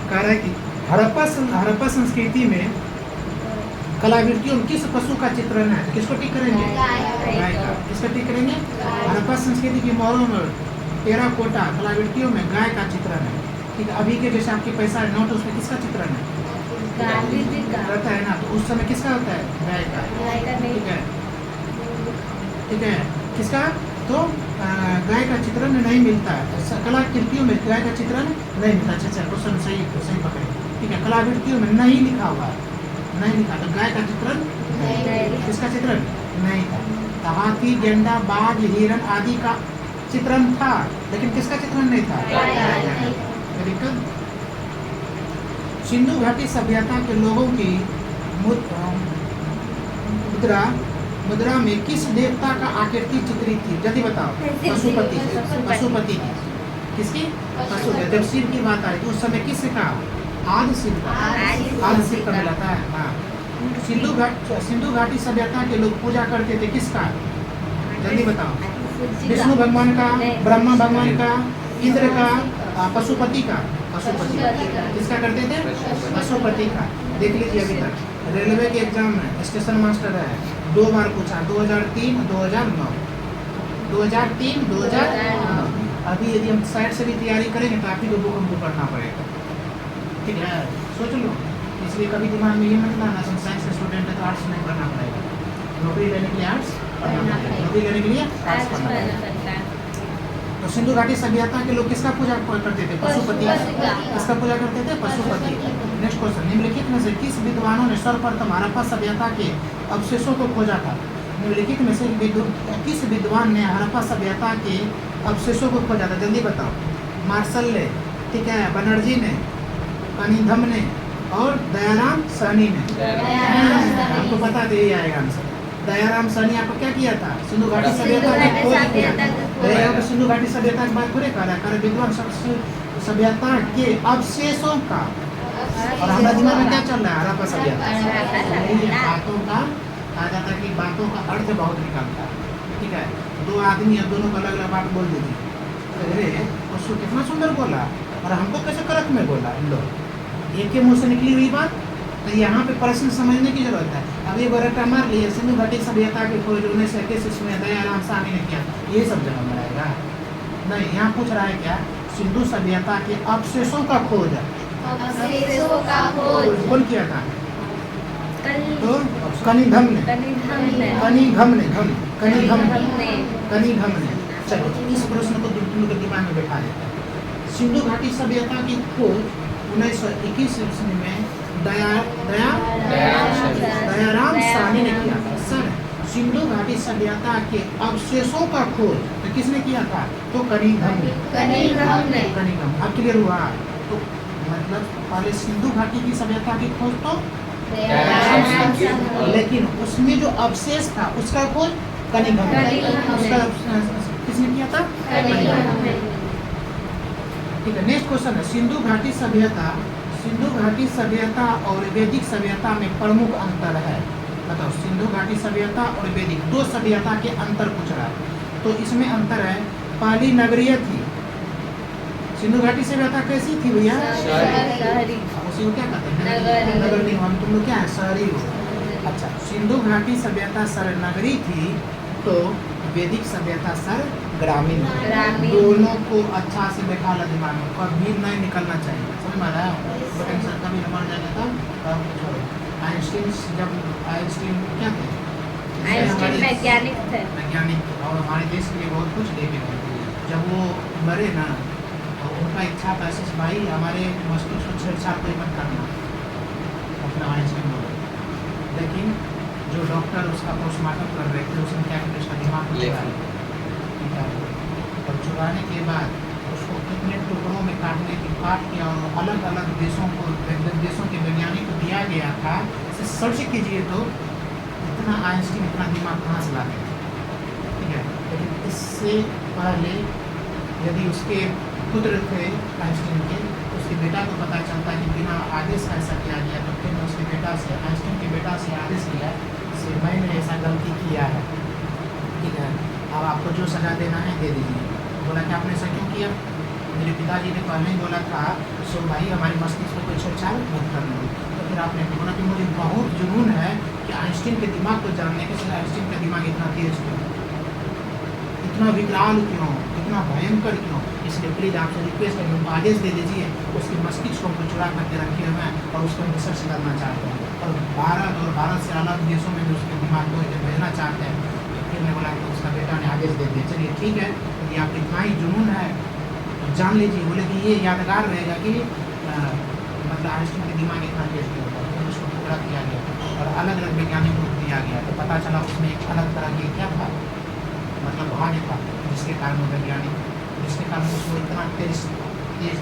कह रहा है कि हड़प्पा संस्कृति में कलाकृतियों में किस पशु का चित्रण है? किसको टिक करेंगे? गाय का। किसका टिक करेंगे? हड़प्पा संस्कृति की मोहरों में टेराकोटा कलाकृतियों में गाय का चित्रण है। ठीक है, अभी के जैसे आपके पैसा नोट उसमें किसका चित्रण है? रहता है ना, तो उस समय किसका होता है? गाय का। ठीक है, ठीक है, किसका? तो गाय का चित्रण नहीं मिलता है कलाकृतियों में, गाय का चित्रण नहीं मिलता। अच्छा, क्वेश्चन सही पकड़े। ठीक है, कलाकृतियों में नहीं लिखा हुआ, नहीं लिखा, तो गाय का चित्रण नहीं। किसका चित्रण नहीं था? तो हाथी, गेंडा, बाघ, हिरण आदि का चित्रण था, लेकिन किसका चित्रण नहीं था? दिक्कत। सिंधु घाटी सभ्यता के लोगों की मुद्रा में किस देवता का आकृति चित्रित थी? जल्दी बताओ। पशुपति। पशुपति की। किसकी? पशु। जब शिव की बात आई तो उस समय किससे कहा? आदि शिव का। आदि शिव का मिलाता है। हाँ, सिंधु घाटी सभ्यता के लोग पूजा करते थे किसका? जल्दी बताओ। विष्णु भगवान का, ब्रह्मा भगवान का, इंद्र का, पशुपति का। पशुपति किसका करते थे? पशुपति का। देख लीजिए, अभी तक रेलवे के एग्जाम में स्टेशन मास्टर है 2 बार पूछा, 2003 2009, 2003 2009। अभी यदि हम साइड से भी तैयारी करेंगे तो आप ही को बुक हमको पढ़ना पड़ेगा। ठीक है, सोच लो। इसलिए कभी दिमाग में ये मत लाना हम साइंस के स्टूडेंट है तो आर्ट्स नहीं पढ़ना पड़ेगा। नौकरी लेने के लिए आर्ट्स पढ़ना पड़ेगा, नौकरी लेने के लिए आर्ट्स पढ़ना पड़ेगा। तो सिंधु घाटी सभ्यता के लोग किसका पूजा करते थे? पशुपति। किसका पूजा करते थे? पशुपति। नेक्स्ट क्वेश्चन, निम्नलिखित में से किस विद्वानों ने सर्वप्रथम हड़प्पा सभ्यता के अवशेषों को खोजा था? निम्नलिखित में से किस विद्वान ने हड़प्पा सभ्यता के अवशेषों को खोजा था? जल्दी बताओ। मार्शल ने, ठीक है, बनर्जी ने, कनिंघम ने और दयाराम साहनी ने। आपको पता है यही आएगा आंसर। दयाराम साहनी आपको क्या किया था? सिंधु घाटी सभ्यता की खोज किया। दयाराम सिंधु घाटी सभ्यता की बात थोड़े कर रहा है, विद्वान सभ्यता के अवशेषों का। और हमारे दिमाग में क्या चल रहा है? हड़प्पा सभ्यता। बातों का कहा जाता है कि बातों का अर्थ बहुत निकलता है। ठीक है, 2 आदमी है, दोनों को अलग अलग बात बोल दीजिए। अरे उसको कितना सुंदर बोला और हमको कैसे करक में बोला। इन लोग एक के मुँह से निकली हुई बात, तो यहाँ पे प्रश्न समझने की जरूरत है। अब ये रट्टा मार लिए सिंधु घाटी सभ्यता की खोज 1921 ईस्वी में दयाराम साहनी ने किया, ये सब जगह में रहेगा नहीं। यहाँ पूछ रहा है क्या? सिंधु सभ्यता के अवशेषों का खोज है। कौन किया था? तो कनिंघम ने। चलो इस प्रश्न को तुम लोग के दिमाग में बैठा देते हैं। सिंधु घाटी सभ्यता की खोज 1921 ईस्वी में दयाराम साहनी ने किया था। सर, सिंधु घाटी सभ्यता के अवशेषों का खोज तो किसने किया था? तो कनिंघम ने। अब क्लियर हुआ? तो मतलब पहले सिंधु घाटी की सभ्यता की खोज तो लेकिन उसमें जो अवशेष था उसका खोज कनिंघम ने। उसका किसने किया था? ठीक है, नेक्स्ट क्वेश्चन है, सिंधु घाटी सभ्यता और वैदिक सभ्यता में प्रमुख अंतर है। बताओ, सिंधु घाटी सभ्यता और वैदिक 2 सभ्यता के अंतर पूछ रहा है। तो इसमें अंतर है, पहली नगरीय थी। सिंधु घाटी सभ्यता कैसी थी भैया? उसी को क्या कहते हैं? नगर नहीं, हम तुम लोग क्या है? शहरी हो। अच्छा, सिंधु घाटी सभ्यता सर नगरी थी तो वैदिक सभ्यता सर ग्रामीण। दोनों को अच्छा से बैठा ला दिमाग में, कभी नहीं निकलना चाहिए। समझ में आया? बटन सर कभी मर जाएगा तब छोड़ो। आइंस्टीन क्या थे? वैज्ञानिक थे और हमारे देश के लिए बहुत कुछ देखे थे। जब वो मरे ना तो उनका इच्छा था भाई हमारे मस्तिष्क को छेड़छाड़ कोई मत करना, अपना आइंस्टीन बोले। लेकिन जो डॉक्टर उसका पोस्टमार्टम कर रहे थे उसने क्या किया? उसका दिमाग और चुराने के बाद उसको कितने टुकड़ों में काट किया और अलग अलग देशों के वैज्ञानिक को दिया गया था। इसे सर्च कीजिए तो इतना आइंस्टीन इतना दिमाग कहाँ से लाते हैं। ठीक है, लेकिन इससे पहले यदि उसके पुत्र थे आइंस्टीन के, उसके बेटा को पता चलता कि बिना आदेश ऐसा किया गया, तो फिर उसके बेटा से आइंस्टीन के बेटा से आदेश लिया कि मैंने ऐसा गलती किया है। ठीक है, अब आपको जो सजा देना है दे दीजिए। बोला कि आपने ऐसा क्यों किया? मेरे पिताजी ने पहले ही बोला था, सो भाई हमारी मस्तिष्क को छेड़छाड़ मत करना। तो फिर आपने बोला कि मुझे बहुत जुनून है कि आइंस्टीन के दिमाग को जानने के, आइंस्टीन का दिमाग इतना तेज क्यों, इतना विकराल क्यों, इतना भयंकर क्यों। इसलिए प्लीज़ आपसे रिक्वेस्ट है, आदेश दे दीजिए उसकी मस्तिष्क को चुरा करके रखे हुए हैं और उसको रिसर्च करना चाहते हैं और भारत से अलग देशों में भी उसके दिमाग को भेजना चाहते हैं। तो फिर मैं बोला तो उसका बेटा ने आदेश दे दिया, चलिए ठीक है, यदि आपको इतना ही जुनून है तो जान लीजिए। बोले कि ये यादगार रहेगा कि मतलब आइंस्टीन के दिमाग इतना तेज क्यों होता है। फिर उसको टुकड़ा किया गया और अलग अलग वैज्ञानिक को दिया गया, तो पता चला उसमें एक अलग तरह की क्या था, मतलब भाग्य था, जिसके कारण वो वैज्ञानिक, जिसके कारण उसको इतना तेज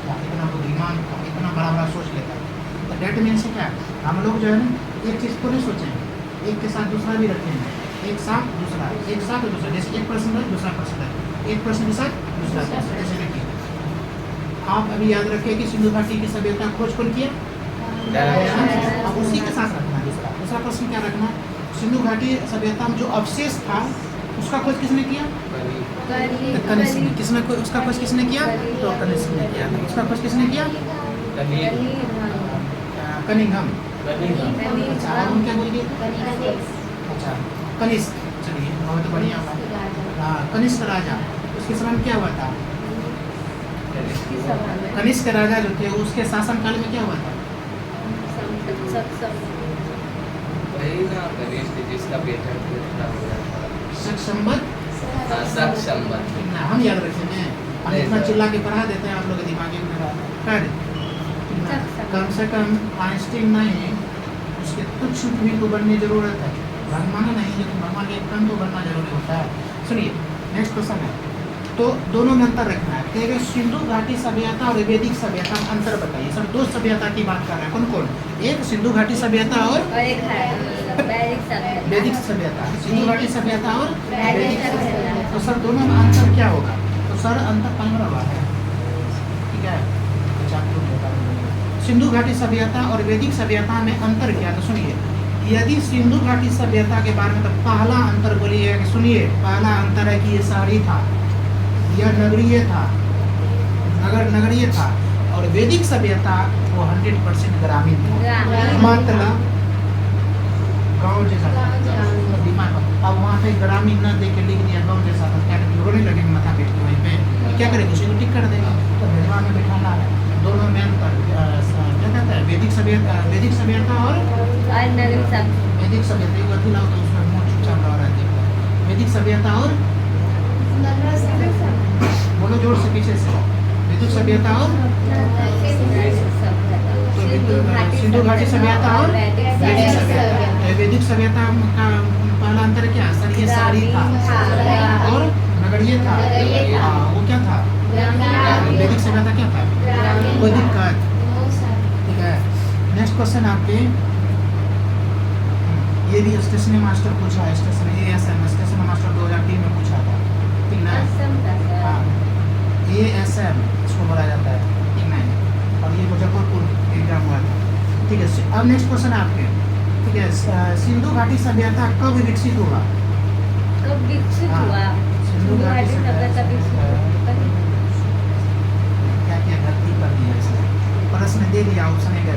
था, इतना बुद्धिमान था, इतना बड़ा बड़ा सोच लेता है। तो डेट मीन्स क्या है, हम लोग जो है ना एक चीज़ को नहीं सोचेंगे, एक के साथ दूसरा भी रखेंगे, एक साथ दूसरा, एक साथ दूसरा, जैसे एक पर्सन है दूसरा पर्सन है, एक पर्सन के साथ दूसरा पर्सन, ऐसे रखिए। आप अभी याद रखिए कि सिंधु घाटी की सभ्यता खोज कौन किया, अब उसी के साथ रखना है। दूसरा प्रश्न क्या रखना, सिंधु घाटी सभ्यता में जो अवशेष था उसका खोज किसने किया, तो कनिष्क ने। किसने उसका खोज किसने किया, तो कनिष्क ने किया। उसका खोज किसने किया, कनिंघम। अच्छा और हम क्या बोलिए, अच्छा कनिष्क, चलिए बहुत बढ़िया हुआ। हाँ कनिष्क राजा, उसके समय में क्या हुआ था, कनिष्क राजा जो थे उसके शासन काल में क्या हुआ था, वही ना कनिष्क जिसका बेटा पूरा हो गया था, संवत। हम याद रखेंगे, हम इतना चिल्ला के पढ़ा देते हैं आप लोग के दिमाग में कर। कम से कम आइंस्टीन नहीं, उसके तुच्छ भी तो बनने जरूरत है, भगवान नहीं, लेकिन भगवान के एक कण तो बनना जरूरी होता है। सुनिए नेक्स्ट क्वेश्चन है, तो दोनों में अंतर रखना है। तो सिंधु घाटी सभ्यता और वैदिक सभ्यता में अंतर बताइए। सर दो सभ्यता की बात कर रहे हैं, कौन कौन, एक सिंधु घाटी सभ्यता और वैदिक सभ्यता, सिंधु घाटी सभ्यता और वैदिक सभ्यता। तो सर दोनों में अंतर क्या होगा, तो सर अंतर 15 बार है, ठीक है। अच्छा आप लोग बता दीजिए सिंधु घाटी सभ्यता और वैदिक सभ्यता में अंतर क्या, तो सुनिए यदि सिंधु घाटी सभ्यता के बारे में, तो पहला अंतर बोलिए, सुनिए पहला अंतर है कि ये शहरी था, यह नगरीय था, नगरीय था। और वैदिक सभ्यता वो 100% ग्रामीण था, मतलब गाँव जैसा दिमाग। अब वहाँ पे ग्रामीण न दे के लिख दिया गाँव जैसा, तो क्या रोने लगेंगे माथा पीट के वहीं पे, तो क्या करेंगे उसे टिक कर देंगे। तो भेजवा में बैठाना है, दोनों में अंतर क्या कहता है, वैदिक सभ्यता और वैदिक सभ्यता। एक बार लाओ तो उसमें मुँह चुपचाप रहा है, वैदिक सभ्यता और बोलो जोर से पीछे से, वैदिक सभ्यता और सिंधु घाटी सभ्यता और वैदिक सभ्यता। वैदिक सभ्यता का पहला अंतर क्या, सर ये शहरी था और नगरीय था, वो क्या था, वैदिक सभ्यता क्या था, कोई दिक्कत, ठीक है। नेक्स्ट क्वेश्चन आपके, ये भी स्टेशन मास्टर पूछा है, स्टेशन मास्टर 2003 में पूछा था, ठीक ना। हाँ ASM इसको बोला जाता है, ठीक ना, और ये मुजफ्फरपुर एग्जाम हुआ था, ठीक है। अब नेक्स्ट क्वेश्चन आपके, ठीक है, सिंधु घाटी सभ्यता कब विकसित हुआ, सिंधु घाटी सभ्यता क्या क्या गलती कर दिया इसने, प्रश्न दे दिया ऑप्शन एक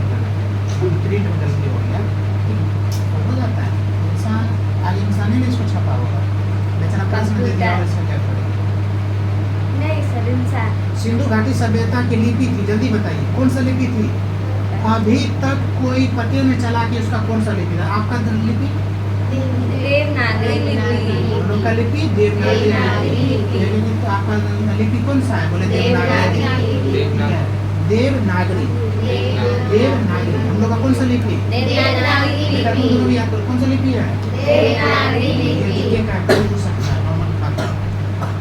प्रिंट में गलती हो गया, तो हो जाता है, इंसान आज इंसान ही इसको छपा होगा, बेचारा प्रश्न दे दिया और इसका क्या करेगा। सिंधु घाटी सभ्यता की लिपि थी, जल्दी बताइए कौन सा लिपि थी, अभी तक कोई पते में चला कि उसका कौन सा लिपि था, आपका लिपि देवनागरी लिपि, लोग का लिपि देवनागरी, आपका लिपि कौन सा है, बोले देवनागरी, देवनागरी। हम लोग का कौन सा लिपि, कौन सा लिपि है,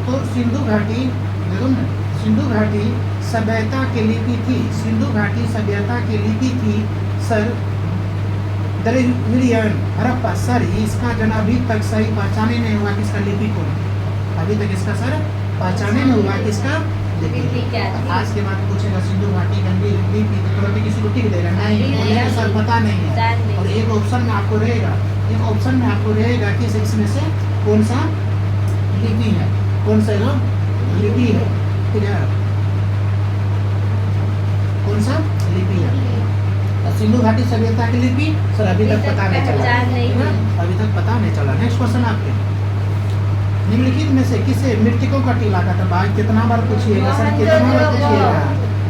तो सिंधु घाटी देखो ना, सिंधु घाटी सभ्यता की लिपि थी, सिंधु घाटी सभ्यता की लिपि थी सर द्रविड़ियन हड़प्पा। सर इसका जन अभी तक सही पहचाने नहीं हुआ कि इसका लिपि कौन, अभी तक इसका सर पहचाने नहीं हुआ कि इसका लिपि क्या। आज के बाद पूछेगा सिंधु घाटी की लिपि, तो तुरंत किसी को टिक देगा नहीं, बोलेगा सर पता नहीं है। और एक ऑप्शन में आपको रहेगा, कि इसमें से कौन सा लिपि है, कौन सा लिपि है, ठीक है। कौन सा लिपि है? सिंधु घाटी सभ्यता की लिपि सर अभी तक पता नहीं चला, पहचान नहीं है ना? अभी तक पता नहीं चला। नेक्स्ट क्वेश्चन आपके, निम्नलिखित में से किसे मृतकों का टीला कहता है? भाई कितना बार पूछिएगा सर, कितना बार पूछिएगा?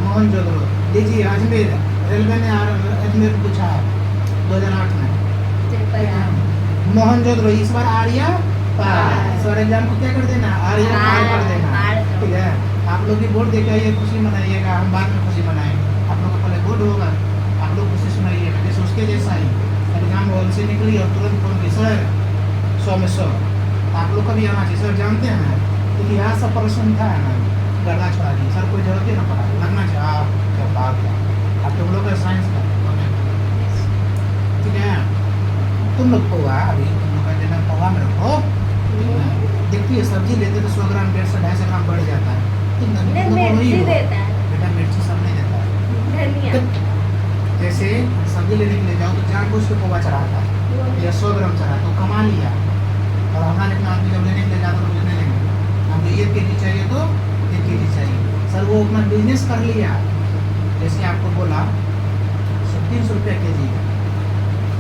मोहनजोदड़ो। देखिए अजमेर रेलवे ने अजमेर पूछा 2008 में। मोहनजोदड़ो इस बार आर्या पार। इस बार एग्जाम को क्या कर देना? आर्या पार कर देना, ठीक है? आप लोग भी बोर्ड देके आइए, खुशी मनाइएगा, हम बाद में खुशी मनाएंगे। आप लोग का पहले बोर्ड होगा, आप लोग खुशी सुनाइएगा, जैसे उसके जैसा ही एग्जाम हॉल से निकली और तुरंत फोन की सर 100 में 100। आप लोग का भी आना चाहिए सर। जानते हैं ना इतिहास का प्रश्न था ना, गर्दा छोड़ा दी सर, कोई जरूरत ही ना पड़ा, लगना चाहिए आप क्या बात है। आप तुम लोग का साइंस का, ठीक है? तुम लोग पोहा अभी तुम लोग का देना पोहा में रखो। देखिए सब्जी लेते तो 100 ग्राम 150 250 ग्राम बढ़ जाता है। मिर्ची देता है, बेटा मिर्ची सब नहीं देता है। धनिया। जैसे सब्जी लेने के लिए जाओ तो जानबूझ के पोहा चढ़ाता है या 100 ग्राम चढ़ा तो कमा लिया। और हमारे इतना आदमी जब लेने के लिए जाता तो मुझे नहीं लेंगे, हमको 1 kg चाहिए तो 1 kg चाहिए सर। वो अपना बिजनेस कर लिया। जैसे आपको बोला 300 रुपया के जी,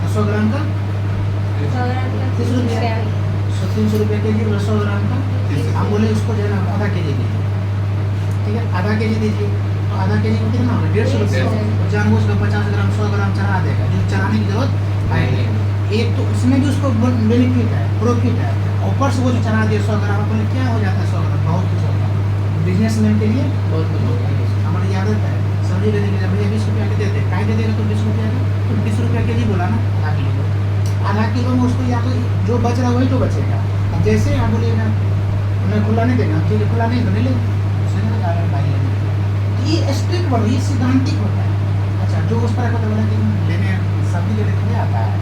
100 ग्राम का 30 रुपया, 300 रुपया के जी 100 ग्राम का। हम बोले उसको जो है ना आधा के जी दीजिए, ठीक है? आधा के जी दीजिए तो आधा के जी को कितना होगा? 150 रुपया। जानबूझ का 50 ग्राम 100 ग्राम चढ़ा देगा, जो चढ़ाने की जरूरत है नहीं। एक तो इसमें भी उसको बेनिफिट है, प्रॉफिट है। ऊपर से वो जो चढ़ा दिया 100 ग्राम, बोले क्या हो जाता है 100 ग्राम? बहुत कुछ होता है बिजनेसमैन के लिए, बहुत कुछ होता है। हमारी आदत है सब्जी लेने के लिए भैया 20 रुपया के देते, काहे दे देगा तो 20 रुपया का? तो 20 रुपया के जी बोला ना, आधा किलो में उसको या तो जो बच रहा वही तो बचेगा। अब जैसे आप बोलिएगा मैं खुला नहीं देना, ठीक है खुला नहीं तो नहीं ले, ये स्ट्रिक्ट वर्ड, ये सिद्धांतिक होता है। अच्छा जो उस तरह का तो बोला कि लेने सब्जी लेने के लिए आता है,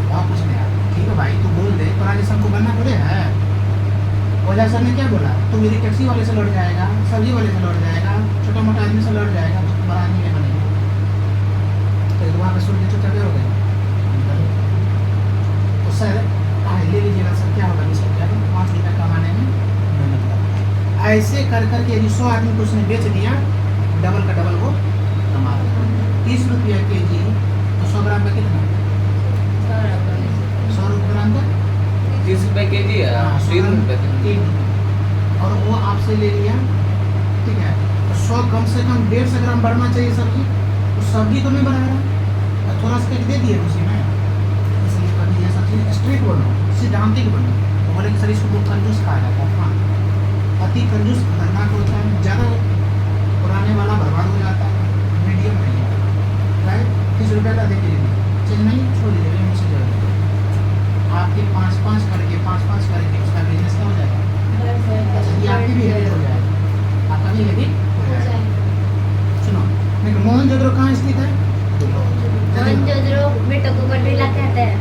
वहाँ कुछ नहीं आता, ठीक है भाई तू बोल दे, तो राजस्थान को बनना थोड़े है। ओझा सर ने क्या बोला? तू मेरी टैक्सी वाले से लड़ जाएगा, सब्जी वाले से लड़ जाएगा, छोटा मोटा आदमी से लड़ जाएगा, तो बड़ा आदमी नहीं बनेगा। तो वहाँ पे सूर्य चुप हो गए तो सर ले लीजिएगा सर, क्या होगा 20 रुपया 5 रुपया कमाने में मेहनत करता। ऐसे कर करके यदि 100 आदमी को उसने बेच दिया, डबल का डबल वो कमा रहा। 30 रुपया के जी तो 100 ग्राम का कितना? 100 ग्राम का 30 रुपए के जी है, 3 रुपए। और वो आपसे ले लिया, ठीक है? तो 100 कम से कम 150 ग्राम बढ़ना चाहिए सब्जी, तो सब्जी तो नहीं बढ़ा रहा, थोड़ा सा दे दिए उसी में। इसलिए कभी ये सब चीज़ स्ट्रिक्ट बनो, सिद्धांतिक बनो। तो बोले कि सर इसको बहुत कंजूस कहा जाता है। हाँ, अति कंजूस खतरनाक होता है, ज़्यादा पुराने वाला बर्बाद हो जाता है, मीडियम नहीं है, राइट? 30 रुपये का देखिए चीज़ नहीं छोड़ दीजिए, मुझसे जरूर आपके 5-5 करके उसका बिजनेस क्या हो जाएगा? अच्छा ये आपकी भी हेडेड हो जाएगा, आपका भी हेडेड हो जाएगा। सुनो लेकिन मोहनजोदड़ो कहाँ स्थित है? मोहनजोदड़ो मृतकों का टीला कहते हैं।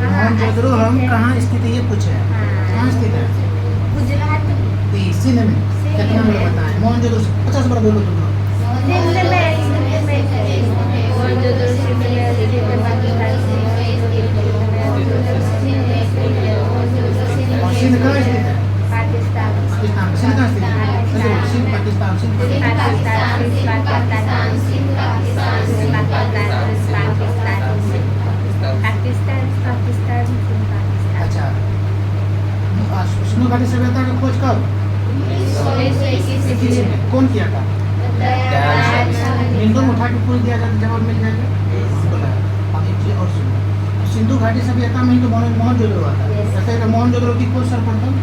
मोहनजोदड़ो हम कहाँ स्थित है ये पूछे हैं, कहाँ स्थित है? गुजरात सिंध में। कितना मेरे बताएं? मोहनजोदड़ो 50 बार बोलो तुम लोग। सिंध में मोहनजोदड़ो सिंध में और सिंध कहाँ स्थित है? पाकिस्तान पाकिस्तान। सिंध कहाँ स्थित है? सिंध पाकिस्तान, सिंध अच्छा सिंधु घाटी सभ्यता का खोज कब? 1921 में। कौन किया था? हिंदू में उठा के पूछ दिया जाता, जवाब मिल जाएगा। बोला अब एक चीज और सुनो, सिंधु घाटी सभ्यता में ही तो मोहनजोदड़ो हुआ था। ऐसा मोहनजोदड़ो की खोज सर्वप्रथम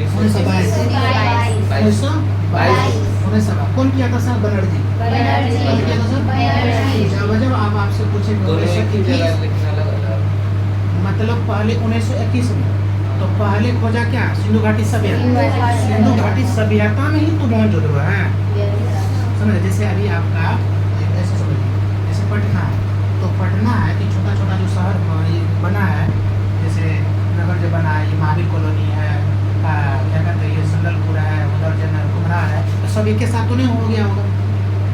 1922 कौन किया था सर? बनर्जी। जब आप आपसे पूछे मतलब पहले 1921 में, तो पहले खोजा क्या? सिंधु घाटी सभ्यता। सिंधु घाटी सभ्यता में ही तो मोहनजोदड़ो है, समझ? जैसे अभी आपका ऐसे समझिए, जैसे पटना है, तो पटना है कि छोटा छोटा जो शहर बना है, जैसे नगर जो बना है, ये महावीर कॉलोनी है, क्या कहते हैं ये संदलपुर है, उधर जो कुमरा है, तो सब एक के साथ तो नहीं हो गया होगा,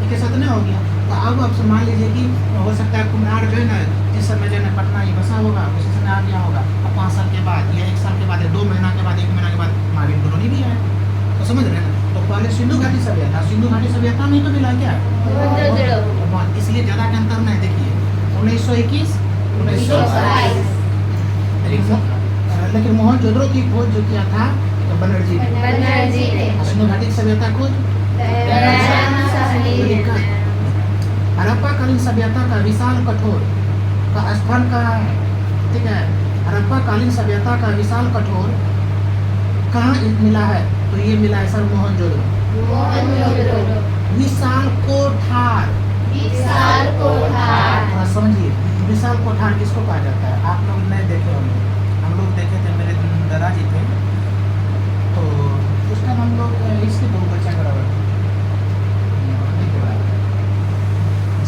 एक के साथ नहीं हो गया। तो अब आप मान लीजिए कि हो सकता है कुम्हार जो है ना, जिस समय जो है पटना ही बसा होगा, उसी समय आ गया होगा। अब 5 साल के बाद या 1 साल के बाद या 2 महीना के बाद 1 महीना के बाद महावीर कॉलोनी भी आए, तो समझ रहे हैं ना? तो पहले सिंधु घाटी सभ्यता, सिंधु घाटी सभ्यता में तो मिला क्या? इसलिए ज्यादा के अंतर नहीं। देखिए 1921, 1922। लेकिन मोहनजोदड़ो की खोज जो किया था तो बनर्जी ने। सिंधु घाटी की सभ्यता खोज हड़प्पा कालीन सभ्यता का विशाल कठोर का स्थल कहाँ है? ठीक है, हड़प्पा कालीन सभ्यता का विशाल कठोर कहाँ मिला है? तो ये मिला है सर मोहनजोदड़ो। विशाल कोठार, थोड़ा समझिए, विशाल कोठार किसको कहा जाता है? आप लोग नहीं देखे होंगे, हम लोग देखे थे, मेरे दादाजी थे तो उस टाइम हम लोग इसके दो बच्चा बराबर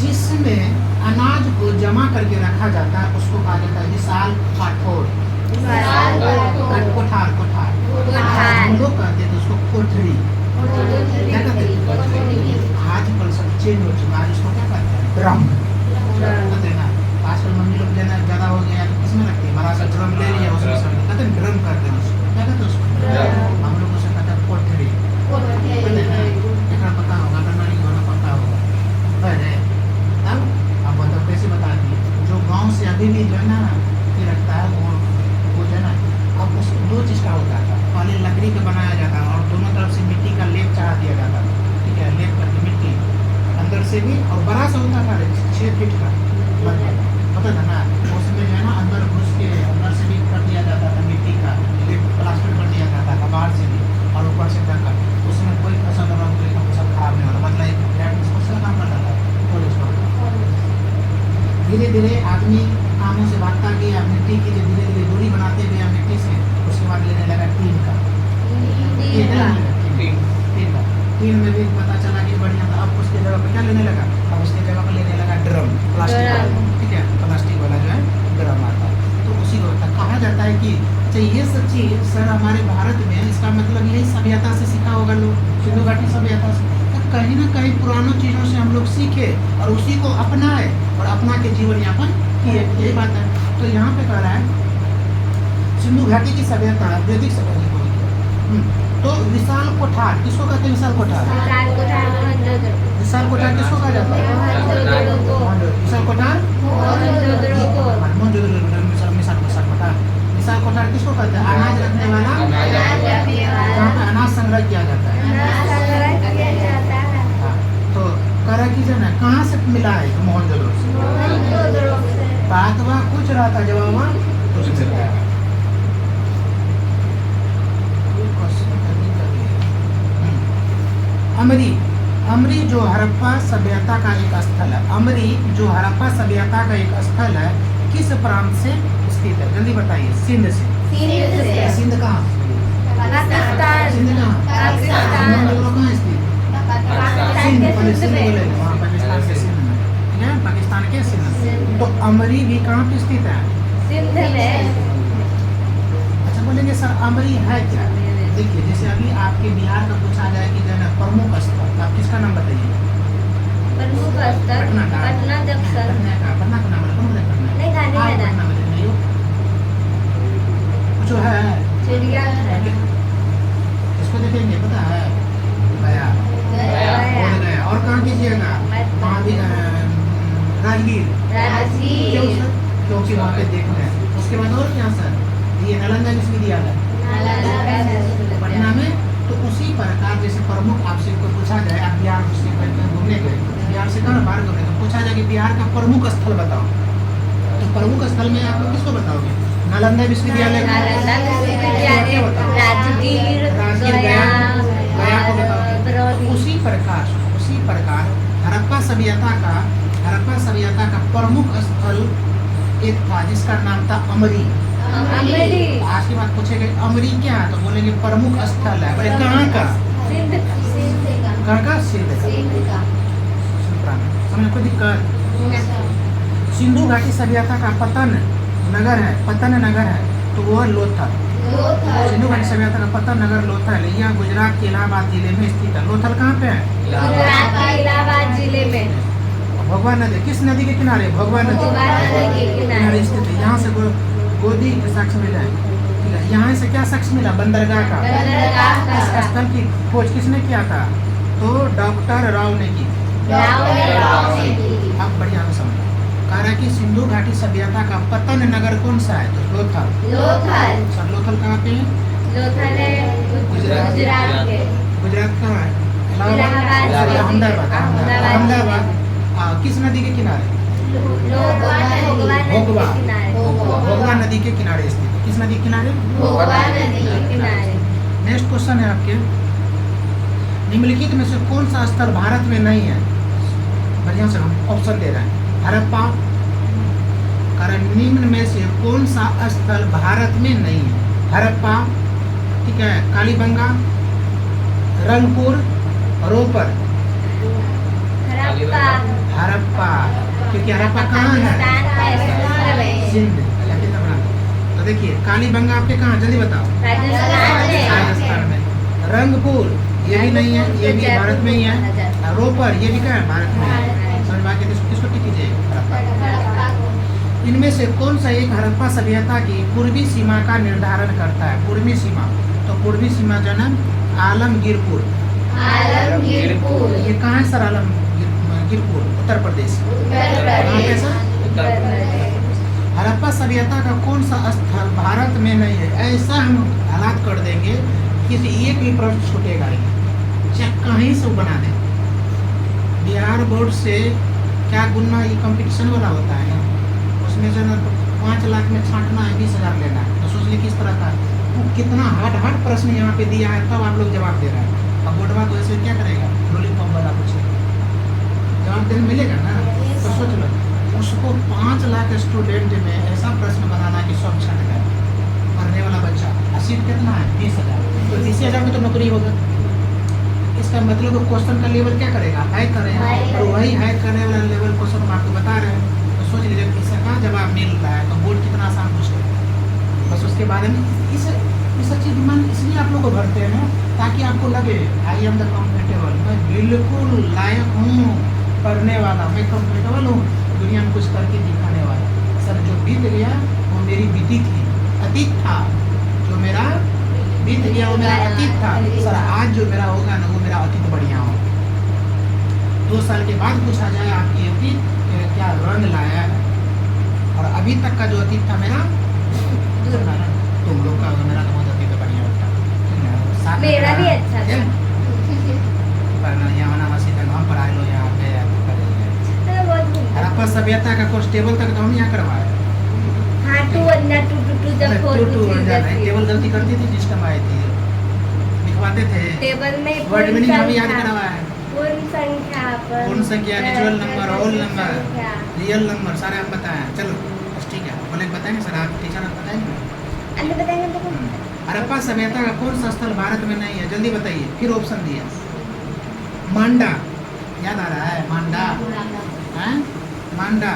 जिसमें अनाज को जमा करके रखा जाता है उसको कहा जाता है विशाल कठोर। कोठार हम लोग कहते थे उसको कोठरी। क्या कहते हैं? आज कल सब चेंज हो चुका है, उसको क्या कहते हैं? ड्रम कहते हैं ना। आजकल मम्मी लोग लेना ज़्यादा हो गया तो किसमें रखती है? बड़ा सा ड्रम ले लिया, उसमें सब कहते हैं ड्रम करते हैं उसको। क्या कहते हैं उसको? हम लोग उसे कहते हैं कोठरी। इतना पता होगा, करना नहीं होना पता होगा। तब अब बताओ कैसे बता दिए। जो गांव से अभी भी जो है ना ये रखता है वो जो है ना, अब उस दो चीज़ का होता था। पहले लकड़ी का बनाया जाता और दोनों तरफ से मिट्टी का लेप चढ़ा दिया जाता। ठीक है, लेप करके मिट्टी अंदर से भी, और बड़ा सा होता था 6 फीट का पता था ना, उसमें जो है ना अंदर घुस के अंदर से भी कर दिया जाता था मिट्टी का लेप, प्लास्टर कर दिया जाता था बाहर से भी और ऊपर से ढका। उसमें कोई फसल और कोई फसल खराब नहीं होता, मतलब एक फसल काम करता था। धीरे धीरे आदमी कामों से भागता गया, मिट्टी की जो धीरे धीरे दूरी बनाते गया मिट्टी से, उसके बाद लेने लगा टीन का। टीन में भी पता चला कि बढ़िया था। अब उसके जगह पर क्या लेने लगा? अब उसके जगह पर लेने लगा ड्रम, प्लास्टिक वाला। ठीक है, प्लास्टिक वाला जो है ड्रम आता है। तो उसी को कहा जाता है कि अच्छा ये सब चीज़ सर हमारे भारत में, इसका मतलब यही सभ्यता से सीखा होगा लोग, सिंधु घाटी सभ्यता से। कहीं ना कहीं पुरानों चीज़ों से हम लोग सीखे और उसी को अपनाए और अपना के जीवन यापन किए, यही बात है। तो यहाँ पे कह रहा है सिंधु घाटी की सभ्यता वैदिक सभ्यता तो विशाल कोठार किसको कहते हैं? विशाल कोठार किसको कहा जाता है? विशाल कोठार विशाल कोठार किसको कहते हैं? अनाज रखने वाला, जहाँ पे अनाज संग्रह किया जाता है। तो करा की जो है कहाँ से मिला है? तो मोहनजोदड़ो से। बातवा कुछ रहा था, जवाब कुछ मिल रहा है। अमरी जो हड़प्पा सभ्यता का एक स्थल है। अमरी जो हड़प्पा सभ्यता का एक स्थल है किस प्रांत से स्थित है? जल्दी बताइए। सिंध से। सिंध कहाँ? सिंध कहाँ? मोहनजोदड़ो कहाँ स्थित? सिंध, पहले सिंध बोले वहाँ पाकिस्तान के सिंध में, ठीक है, पाकिस्तान के सिंध। तो अमरी भी कहाँ पे स्थित है? सिंध में। अच्छा बोलेंगे सर अमरी है क्या? देखिए जैसे अभी आपके बिहार का पूछा जाए कि जो है ना प्रमुख स्थल, आप किसका नाम बताइए? प्रमुख स्थल पटना का। पटना जंक्शन। पटना का नाम नहीं, गांधी मैदान। कुछ है चिड़ियाघर। इसको देखेंगे, पता है? गया। और कहाँ कीजिएगा? वहाँ भी राजगीर। क्यों सर? क्योंकि वहाँ पे देखना है। उसके बाद और क्या सर? ये नालंदा विश्वविद्यालय पटना में। तो उसी प्रकार जैसे प्रमुख आपसे कोई पूछा जाए, आप बिहार घूमने गए, बिहार से कहाँ बाहर गए, तो पूछा जाए कि बिहार का प्रमुख स्थल बताओ, तो प्रमुख स्थल में आप लोग किसको बताओगे? नालंदा विश्वविद्यालय, राजगीर, गया को बताओगे। उसी प्रकार हड़प्पा सभ्यता का प्रमुख स्थल एक था जिसका नाम था अमरी। आज की बात पूछेंगे अमरी क्या है, तो बोलेंगे प्रमुख स्थल है। बोले कहाँ का? कहाँ का? सिंध का। समझ कोई दिक्कत? सिंधु घाटी सभ्यता का पतन नगर है तो वो लोथल। सिंधु घाटी सभ्यता का पतन नगर लोथल है। यह गुजरात के इलाहाबाद जिले में स्थित है। लोथल कहाँ पे है? इलाहाबाद जिले में। भगवान नदी किस नदी के किनारे? भगवान नदी के किनारे स्थित है। यहाँ से गोदी शख्स मिला है। ठीक है, यहाँ से क्या शख्स मिला? बंदरगाह का। इस स्थल की खोज किसने किया था? तो डॉक्टर राव ने की। राव ने की। अब बढ़िया से समझो। कह रहा है कि सिंधु घाटी सभ्यता का पतन नगर कौन सा है? तो लोथल। लोथल। सर लोथल कहाँ पे है? लोथल है गुजरात। गुजरात के। गुजरात कहाँ है? इलाहाबाद। अहमदाबाद। अहमदाबाद। अहमदाबाद किस नदी के किनारे? भोगवा नदी के किनारे। भोगवा नदी के किनारे स्थित है। किस नदी के किनारे? भोगवा नदी के किनारे। नेक्स्ट क्वेश्चन है आपके, निम्नलिखित में से कौन सा स्थल भारत में नहीं है? बढ़िया से हम ऑप्शन दे रहे हैं। हड़प्पा, कारण निम्न में से कौन सा स्थल भारत में नहीं है? हड़प्पा, ठीक है, कालीबंगा, रंगपुर, रोपर। हड़प्पा। हड़प्पा, क्योंकि हड़प्पा कहाँ है? पाकिस्तान में। सिंध। तो देखिए कालीबंगा आपके कहाँ, जल्दी बताओ। राजस्थान में। रंगपुर ये भी नहीं है, ये भी भारत में ही है। रोपर ये भी क्या है? भारत में है। समझ में आ गया? किसको टिक कीजिए? हड़प्पा। इनमें से कौन सा एक हड़प्पा सभ्यता की पूर्वी सीमा का निर्धारण करता है? पूर्वी सीमा, तो पूर्वी सीमा जो है आलमगीरपुर। आलमगीरपुर। ये कहाँ है सर? आलमगीरपुर उत्तर प्रदेश। कहाँ पे सर? उत्तर प्रदेश। हड़प्पा सभ्यता का कौन सा स्थल भारत में नहीं है? ऐसा हम हालात कर देंगे कि एक भी प्रश्न छूटेगा नहीं, चाहे कहीं से बना दें। बिहार बोर्ड से क्या गुना ये कंपटीशन वाला होता है, उसमें जो है 5 लाख में छांटना है, 20,000 लेना है। तो सोच लीजिए किस तरह का वो कितना हार्ड प्रश्न यहाँ पे दिया है, तब आप लोग जवाब दे रहे हैं। अब बोर्डवा तो ऐसे क्या करेगा? लॉलीपॉप वाला कुछ जवाब देने मिलेगा ना? तो सोच लो उसको 5 लाख स्टूडेंट में ऐसा प्रश्न बनाना कि सब छट गए, पढ़ने वाला बच्चा। और सीट कितना है? 20,000। तो 20,000 में तो नौकरी होगा। इसका मतलब क्वेश्चन का लेवल क्या करेगा? हाई करेगा। और वही हाई करने वाला लेवल क्वेश्चन हम आपको बता रहे हैं। तो सोच लीजिए इसका जवाब मिल रहा है, तो बोर्ड कितना आसान पूछेगा। बस उसके बारे में इस चीज मन इसलिए आप लोग को भरते हैं ताकि आपको लगे आई एम द कम्फर्टेबल, मैं बिल्कुल लायक हूँ पढ़ने वाला, मैं कम्फर्टेबल हूँ दुनिया में कुछ करके दिखाने वाला। सर जो बीत गया वो मेरी बीती थी, अतीत था। जो मेरा बीत गया वो मेरा अतीत था। सर आज जो मेरा होगा ना वो मेरा अतीत बढ़िया हो। 2 साल के बाद पूछा जाए आपकी अतीत क्या रंग लाया है, और अभी तक का जो अतीत था मेरा तुम लोग का, मेरा तो बहुत अतीत बढ़िया होता। मेरा भी अच्छा था। पढ़ना यहाँ आना वैसे का हम पढ़ाई लो यहाँ पे हड़प्पा सभ्यता का कोर्स टेबल तक तो हम यहाँ करवाए। हाँ 2 अंडर 2 जब 4 2 3 टेबल गलती करती थी जिस टाइम आई थी, लिखवाते थे टेबल में वर्ड मीनिंग हम याद करवाया है। पूर्ण संख्या पर पूर्ण संख्या, natural number, whole number, real number सारे हम बताएं। चलो बस ठीक है, बोले बताएंगे सर, आप टीचर आप बताएंगे। अन्य बताएंगे तो हड़प्पा सभ्यता का कौन सा स्थल भारत में नहीं है? जल्दी बताइए। फिर ऑप्शन दिया मांडा, याद आ रहा है? मांडा है, मांडा,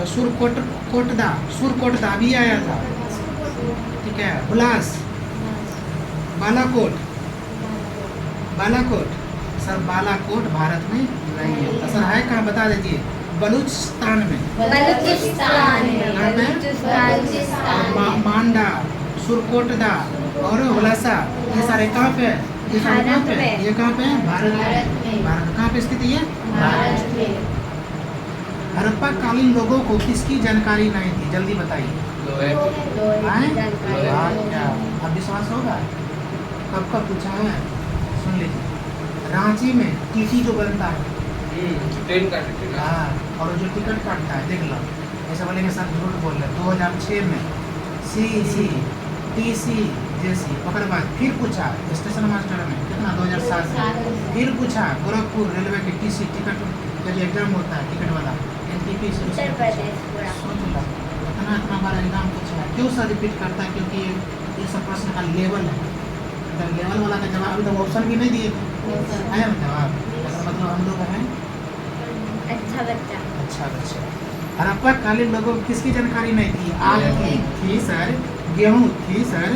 सुरकोटदा भी आया था, ठीक है, हुलास, बालाकोट। सर बालाकोट भारत में नहीं है। सर है कहाँ बता दीजिए? बलूचिस्तान में। मांडा, सुरकोटदा और हुलासा ये सारे कहाँ पे है? ये सारे कहाँ पे है? ये कहाँ पे है? भारत में। भारत कहाँ पे स्थित है? भारत में। हड़प्पा कालीन लोगों को किसकी जानकारी नहीं थी? जल्दी बताइए। क्या अब विश्वास होगा? कब पूछा है? सुन लीजिए। रांची में टीटी जो बनता है, ट्रेन का टिकट। हाँ, और जो टिकट काटता है, देख लो ऐसा बोलेंगे सर झूठ बोल रहे। 2006 में CEC TC जैसी पकड़ बाद फिर पूछा स्टेशन मास्टर में कितना 2007 में फिर पूछा गोरखपुर रेलवे की TC टिकट का जो एग्जाम होता है टिकट वाला NTP से उत्तर प्रदेश पूरा। सोच लो इतना बार एग्जाम पूछा है। क्यों सर रिपीट करता है? क्योंकि ये सब प्रश्न का लेवल है। अगर लेवल वाला का जवाब तो ऑप्शन भी नहीं दिए थे, आया जवाब, मतलब हम लोग हैं अच्छा बच्चा। हड़प्पा कालीन लोगों को किसकी जानकारी नहीं थी? आग थी सर, गेहूँ थी सर,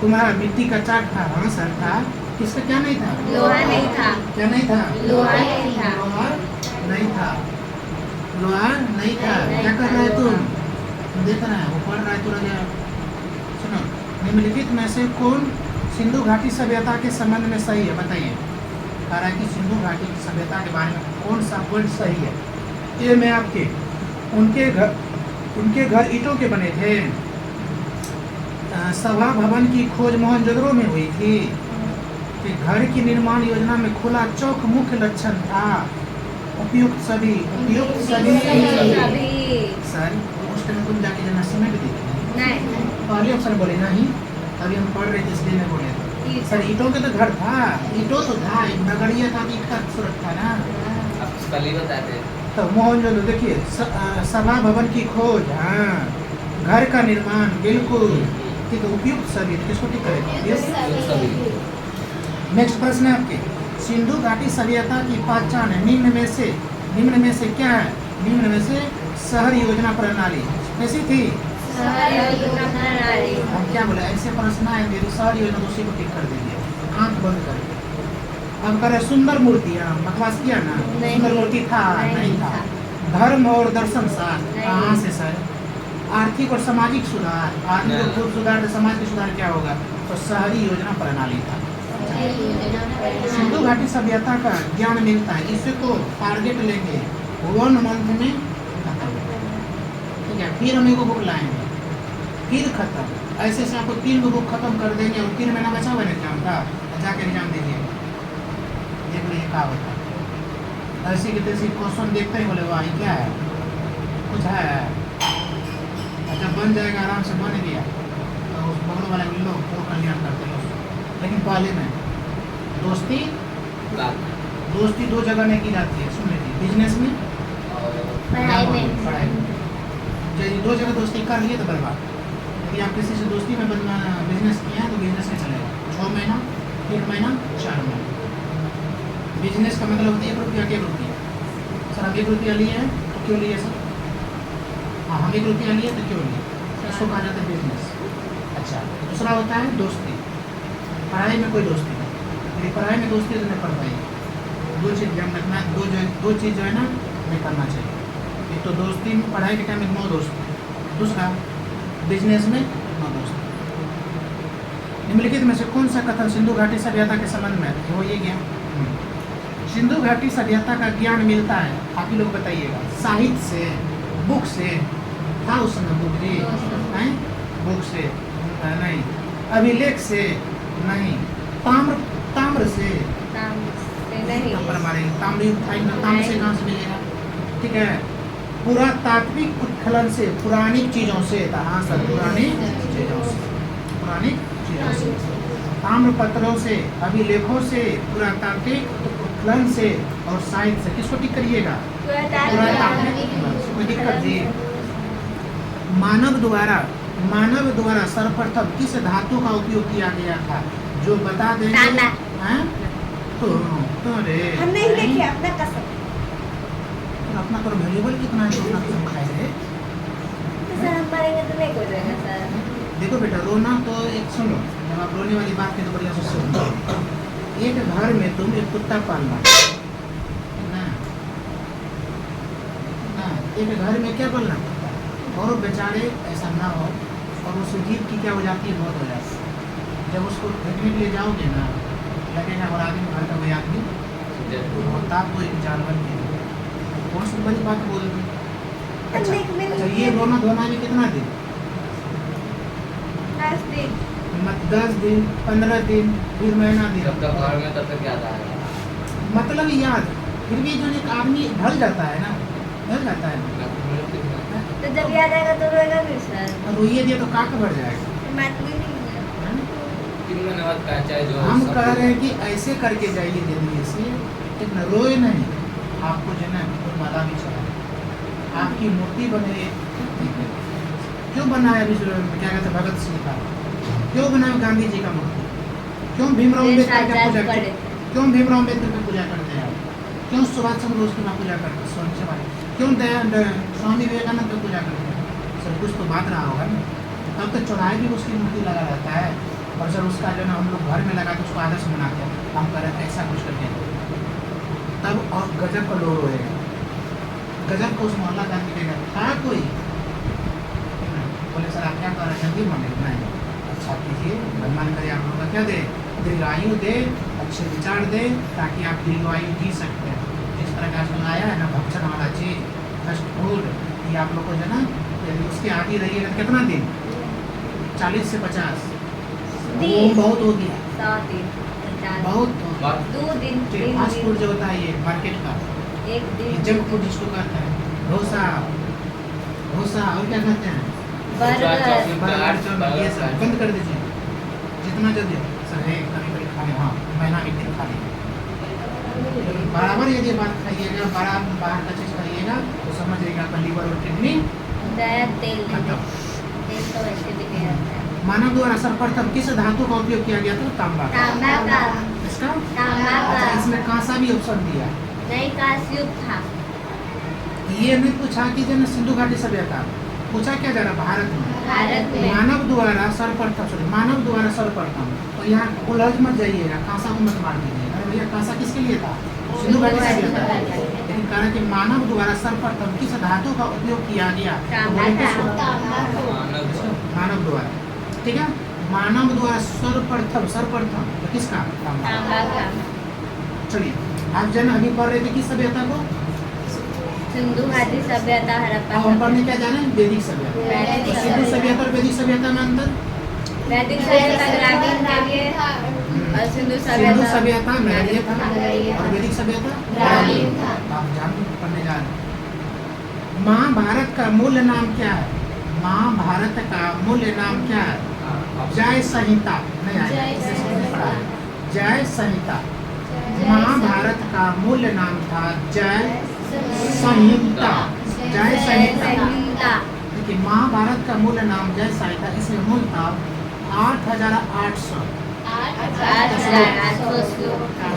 कुम्हारा मिट्टी का चाट था, हाँ सर था। किसका क्या नहीं था? लोहा नहीं था। क्या नहीं था? लोहा नहीं था। लोहा नहीं था। लोहा नहीं था। क्या कर रहा है तुम? देख रहा है वो पढ़ रहा है। तुरंत सुनो, निम्नलिखित में से कौन सिंधु घाटी सभ्यता के संबंध में सही है, बताइए। कह रहा है कि सिंधु घाटी की सभ्यता के बारे में कौन सा पॉइंट सही है। ये में आपके उनके घर ईंटों के बने थे। सभा भवन की खोज मोहनजोदड़ो में हुई थी। कि घर की निर्माण योजना में खुला चौक मुख्य लक्षण था। उपयुक्त सभी सर उस टाइम तुम जाके जना सीमेंट देखी नहीं पहले ऑप्शन बोले नहीं, अभी हम पढ़ रहे थे इसलिए मैं बोले सर ईंटों के तो घर था, ईंटों तो था, एक नगरीय था, ईंट का सूरत था ना। आप कल ही बताते हैं। तो मोहनजोदड़ो देखिए सभा भवन की खोज, हाँ, घर का निर्माण बिल्कुल ठीक है। उपयुक्त सभी किसको ठीक करेगा। नेक्स्ट प्रश्न है आपके, सिंधु घाटी सभ्यता की पहचान है निम्न में से क्या है। निम्न में से शहर योजना प्रणाली कैसी थी। हम क्या बोले ऐसे प्रश्न है मेरी शहर योजना दूसरी को टिक कर देंगे, आंख बंद करके। अब करे सुंदर मूर्तियाँ बकवास किया ना, सुंदर मूर्ति था नहीं था। धर्म और दर्शन साथ कहाँ से सर। आर्थिक और सामाजिक सुधार, आर्थिक और खूब सुधार तो समाज के सुधार क्या होगा, तो शहरी योजना प्रणाली था। सिंधु घाटी सभ्यता का ज्ञान मिलता है, इसे तो टारगेट लेंगे 1 मंथ में खत्म, ठीक है। फिर हम एगो बुक लाएंगे, फिर खत्म। ऐसे से आपको 3 बुक खत्म कर देंगे और 3 महीना बचा हुआ एग्जाम का, जाके एग्जाम दीजिए। देख लीजिए क्या होता है। ऐसी की तैसी क्वेश्चन देखते ही बोले वाह ये क्या है, कुछ है। अच्छा बन जाएगा, आराम से बन गया तो उस बगल वाले लोग तो कल्याण करते लोग। लेकिन पहले में दोस्ती 2 जगह में की जाती है, सुन लीजिए, बिजनेस में पढ़ाई में। यदि 2 जगह दोस्ती कर लिए तो बर्बाद। यदि आप किसी से दोस्ती में बिजनेस किया है तो बिजनेस में चलेगा 6 महीना, 3 महीना, 4 महीना। बिजनेस का मतलब होता है 1 रुपया के 1 रुपया। सर हम 1 रुपया लिए हैं तो क्यों लिए सर। हाँ हम 1 रुपया लिए तो क्यों लिए, इसको कहा जाता है बिजनेस। अच्छा दूसरा होता है दोस्ती, पढ़ाई में कोई दोस्ती नहीं। यदि पढ़ाई में दोस्ती तो नहीं पढ़ पाएगी। 2 चीज़ ध्यान रखना, 2 चीज़ जो है ना नहीं करना चाहिए। एक तो दोस्ती में, पढ़ाई के टाइम में नो दोस्ती, दूसरा बिजनेस में नो दोस्ती। निम्नलिखित में से कौन सा कथन सिंधु घाटी सभ्यता के संबंध में है, वो ये गया। सिंधु घाटी सभ्यता का ज्ञान मिलता है, आप ही लोग बताइएगा, साहित्य से, बुक से, था उस समय बुक जी हैं, बुक से नहीं, अभिलेख से नहीं, ताम्र से नहीं ताम्र से कहाँ से मिलेगा, ठीक है। पुरातात्विक उत्खनन से, पुरानी चीज़ों से, हाँ सर पुरानी चीज़ों से, ताम्र पत्रों से, अभिलेखों से, पुरातात्विक उत्खनन से और साहित्य से। किसको टिक करिएगा, पुरातात्विक। कोई दिक्कत जी। मानव द्वारा सर्वप्रथम किस धातु का उपयोग किया गया था, जो बता देंगे। हैं तो रे हम नहीं देखे अपना कसम। अपना तो वैल्यूबल कितना है, तो अपना कसम खाए रे। तो सर हम मरेंगे तो नहीं कोई रहेगा सर। देखो बेटा रोना तो एक सुनो, जब आप रोने वाली बात की तो बढ़िया से सुनो। एक घर में तुम एक कुत्ता पालना ना, एक घर में क्या पालना, और बेचारे ऐसा ना हो और उस जीव की क्या हो जाती है, मौत हो जाती है। जब उसको फेंकने के लिए जाओगे ना, लगेगा और आदमी घर का कोई आदमी होता, आपको एक जानवर के कौन सी बड़ी बात बोल दी। अच्छा ये रोना धोना में कितना दिन, 10 दिन, 10 दिन, 15 दिन, फिर महीना दिन, जब तक घर में तब तक याद आएगा। मतलब याद। फिर भी जो एक आदमी ढल जाता है ना, ढल जाता है, तो जब याद आएगा तो रोएगा फिर सर। और रोइए दिया तो काट बढ़ जाएगा। मतलब नहीं है। हम कह रहे हैं कि ऐसे करके जाइए जिंदगी से, लेकिन रोए नहीं। आपको जो है ना माला भी चला, आपकी मूर्ति बने। क्यों बनाया अभी क्या कहते हैं भगत सिंह का, क्यों बनाया गांधी जी का मूर्ति, क्यों भीमराव अम्बेडकर की पूजा करते, क्यों भीमराव अम्बेडकर की पूजा करते हैं, क्यों सुभाष चंद्र बोस की पूजा करते हैं, क्यों स्वामी विवेकानंद की पूजा करते हैं। सर कुछ तो बात रहा होगा ना। तब तो चौराहे भी उसकी मूर्ति लगा रहता है, और सर उसका जो ना हम लोग घर में लगा तो उसको आदर्श बनाते हैं। हम कह रहे हैं ऐसा कुछ करके तब और गजब का लोग होएगा, गजब को उस मोहल्ला का मिलेगा। था कोई बोले सर आप क्या कर रहे हैं, जल्दी मंदिर नहीं अच्छा कीजिए, भगवान करे आप लोगों का क्या दे, दीर्घायु दे, अच्छे विचार दे, ताकि आप दीर्घायु जी सकते हैं। जिस तरह का आजकल आया है ना भक्षण वाला चीज, फास्ट फूड, ये आप लोग को जो है ना, यदि उसके आगे रहिएगा तो कितना दिन, 40 से 50 दिन। बहुत हो गया, 100 दिन, 50 बहुत हो गया। 2 दिन, 3 फास्ट फूड दिन, जो होता है ये मार्केट का, 1 दिन, जंक फूड जिसको कहते हैं, डोसा, डोसा और क्या कहते हैं, बर्गर, बर्गर, चाउमीन, ये सब बंद कर दीजिए जितना जल्दी हो। सर है कभी कभी खा लें, हाँ महीना में 1 दिन खा लीजिए। बराबर यदि बात खाइएगा, बराबर बाहर का चीज़ खाइएगा तो समझिएगा आपका लीवर और किडनी दया तेल नहीं खत्म। देते। तेल तो वैसे भी नहीं रहता है। मानव द्वारा सर्वप्रथम किस धातु का उपयोग किया गया था, तांबा का। तांबा का, इसका तांबा अच्छा, का, इसमें कांसा भी ऑप्शन दिया। नहीं कांस्युग था। ये नहीं पूछा कि जन सिंधु घाटी सभ्यता, पूछा क्या जा रहा भारत में, भारत में मानव द्वारा सर्वप्रथम, सॉरी मानव द्वारा सर्वप्रथम। तो यहाँ उलझ मत जाइएगा, कांसा को मत मार दीजिए, अरे भैया कांसा किसके लिए था, सिंधु घाटी सभ्यता। लेकिन कहा कि मानव द्वारा सर्वप्रथम किस धातु का उपयोग किया गया, तो बोले किसको, मानव द्वारा, ठीक है। मानव द्वारा सर्वप्रथम, सर्वप्रथम तो किसका, तांबा का। चलिए आप जन अभी पढ़ रहे थे किस सभ्यता को, सिंधु घाटी सभ्यता, हड़प्पा अब हम पढ़ने सभ्यता। क्या जाने, वैदिक सभ्यता। वैदिक तो सिंधु सभ्यता और वैदिक सभ्यता में अंतर, वैदिक सभ्यता ग्रामीण के लिए और सिंधु सिंधु सभ्यता सभ्यता नगरीय था नगरीय और था। वैदिक सभ्यता ग्रामीण था। आप जान पढ़ने जा रहे हैं। महाभारत का मूल नाम क्या है, महाभारत का मूल नाम क्या है, जय संहिता, नहीं आया जय इसे संहिता। समझ पड़ा है। जय संहिता, महाभारत का मूल नाम था जय संहिता, जय संहिता। देखिए महाभारत का मूल नाम जय संहिता, इसमें मूल था 8,800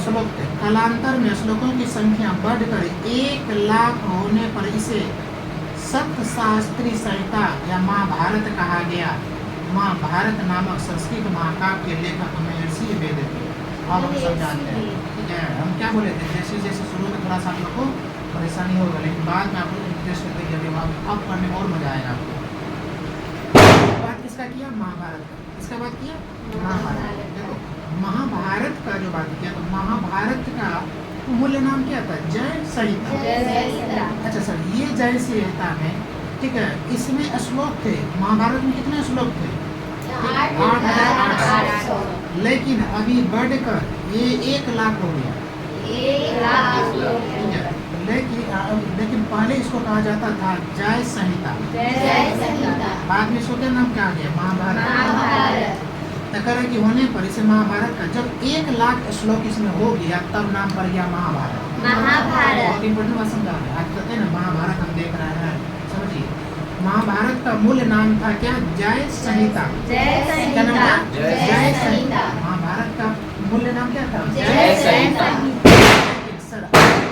श्लोक थे। कालांतर में श्लोकों की संख्या बढ़कर 1 लाख होने पर इसे सप्तशास्त्री संहिता या महाभारत कहा गया। महाभारत नामक संस्कृत महाकाव्य के लेखक महर्षि वेद थे। अब हम समझाते हैं, ठीक है। हम क्या बोले थे, जैसे जैसे शुरू में थोड़ा सा आप लोग को परेशानी होगा, लेकिन बाद में आपको इंटरेस्ट देंगे, अब पढ़ने में और मजा आएगा आपको। बात किसका किया, महाभारत का, किसका बात किया, महाभारत। देखो महाभारत का जो बात किया, तो महाभारत का मूल्य नाम क्या था, जय संहिता। अच्छा सर, ये जय संहिता में, ठीक है, इसमें श्लोक थे, महाभारत में कितने श्लोक थे, 8,800। लेकिन अभी बढ़कर ये 1 लाख हो गया, ठीक है। लेकिन पहले इसको कहा जाता था जय संहिता, बाद में इसको क्या नाम कहा गया, महाभारत। तकर की होने पर इसे महाभारत का, जब 1 लाख श्लोक इसमें हो गया तब नाम पड़ गया महाभारत। बहुत इंपॉर्टेंट बात समझा रहे हैं। आज कहते हैं ना महाभारत हम देख रहे हैं, समझिए महाभारत का मूल नाम था क्या, जय संहिता। क्या नाम था, जय संहिता। महाभारत का मूल नाम क्या था, जय संहिता। सर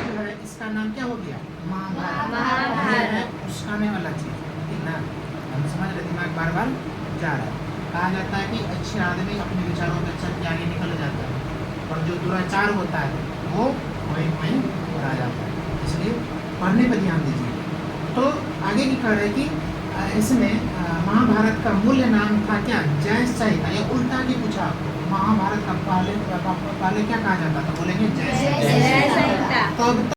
जो है इसका नाम क्या हो गया, महाभारत। ये है उस्काने वाला चीज, ठीक ना, हम समझ रहे, दिमाग बार बार जा रहा है। कहा जाता है कि अच्छे आदमी अपने विचारों के चल के आगे निकल जाता है, और जो दुराचार होता है वो वहीं वहीं रह जाता है। इसलिए पढ़ने पर ध्यान दीजिए। तो आगे की कह रहे कि इसमें महाभारत का मूल्य नाम था क्या, जय संहिता। या उल्टा भी पूछा, महाभारत का पहले क्या कहा जाता था, बोलेंगे जय संहिता। जय संहिता। तो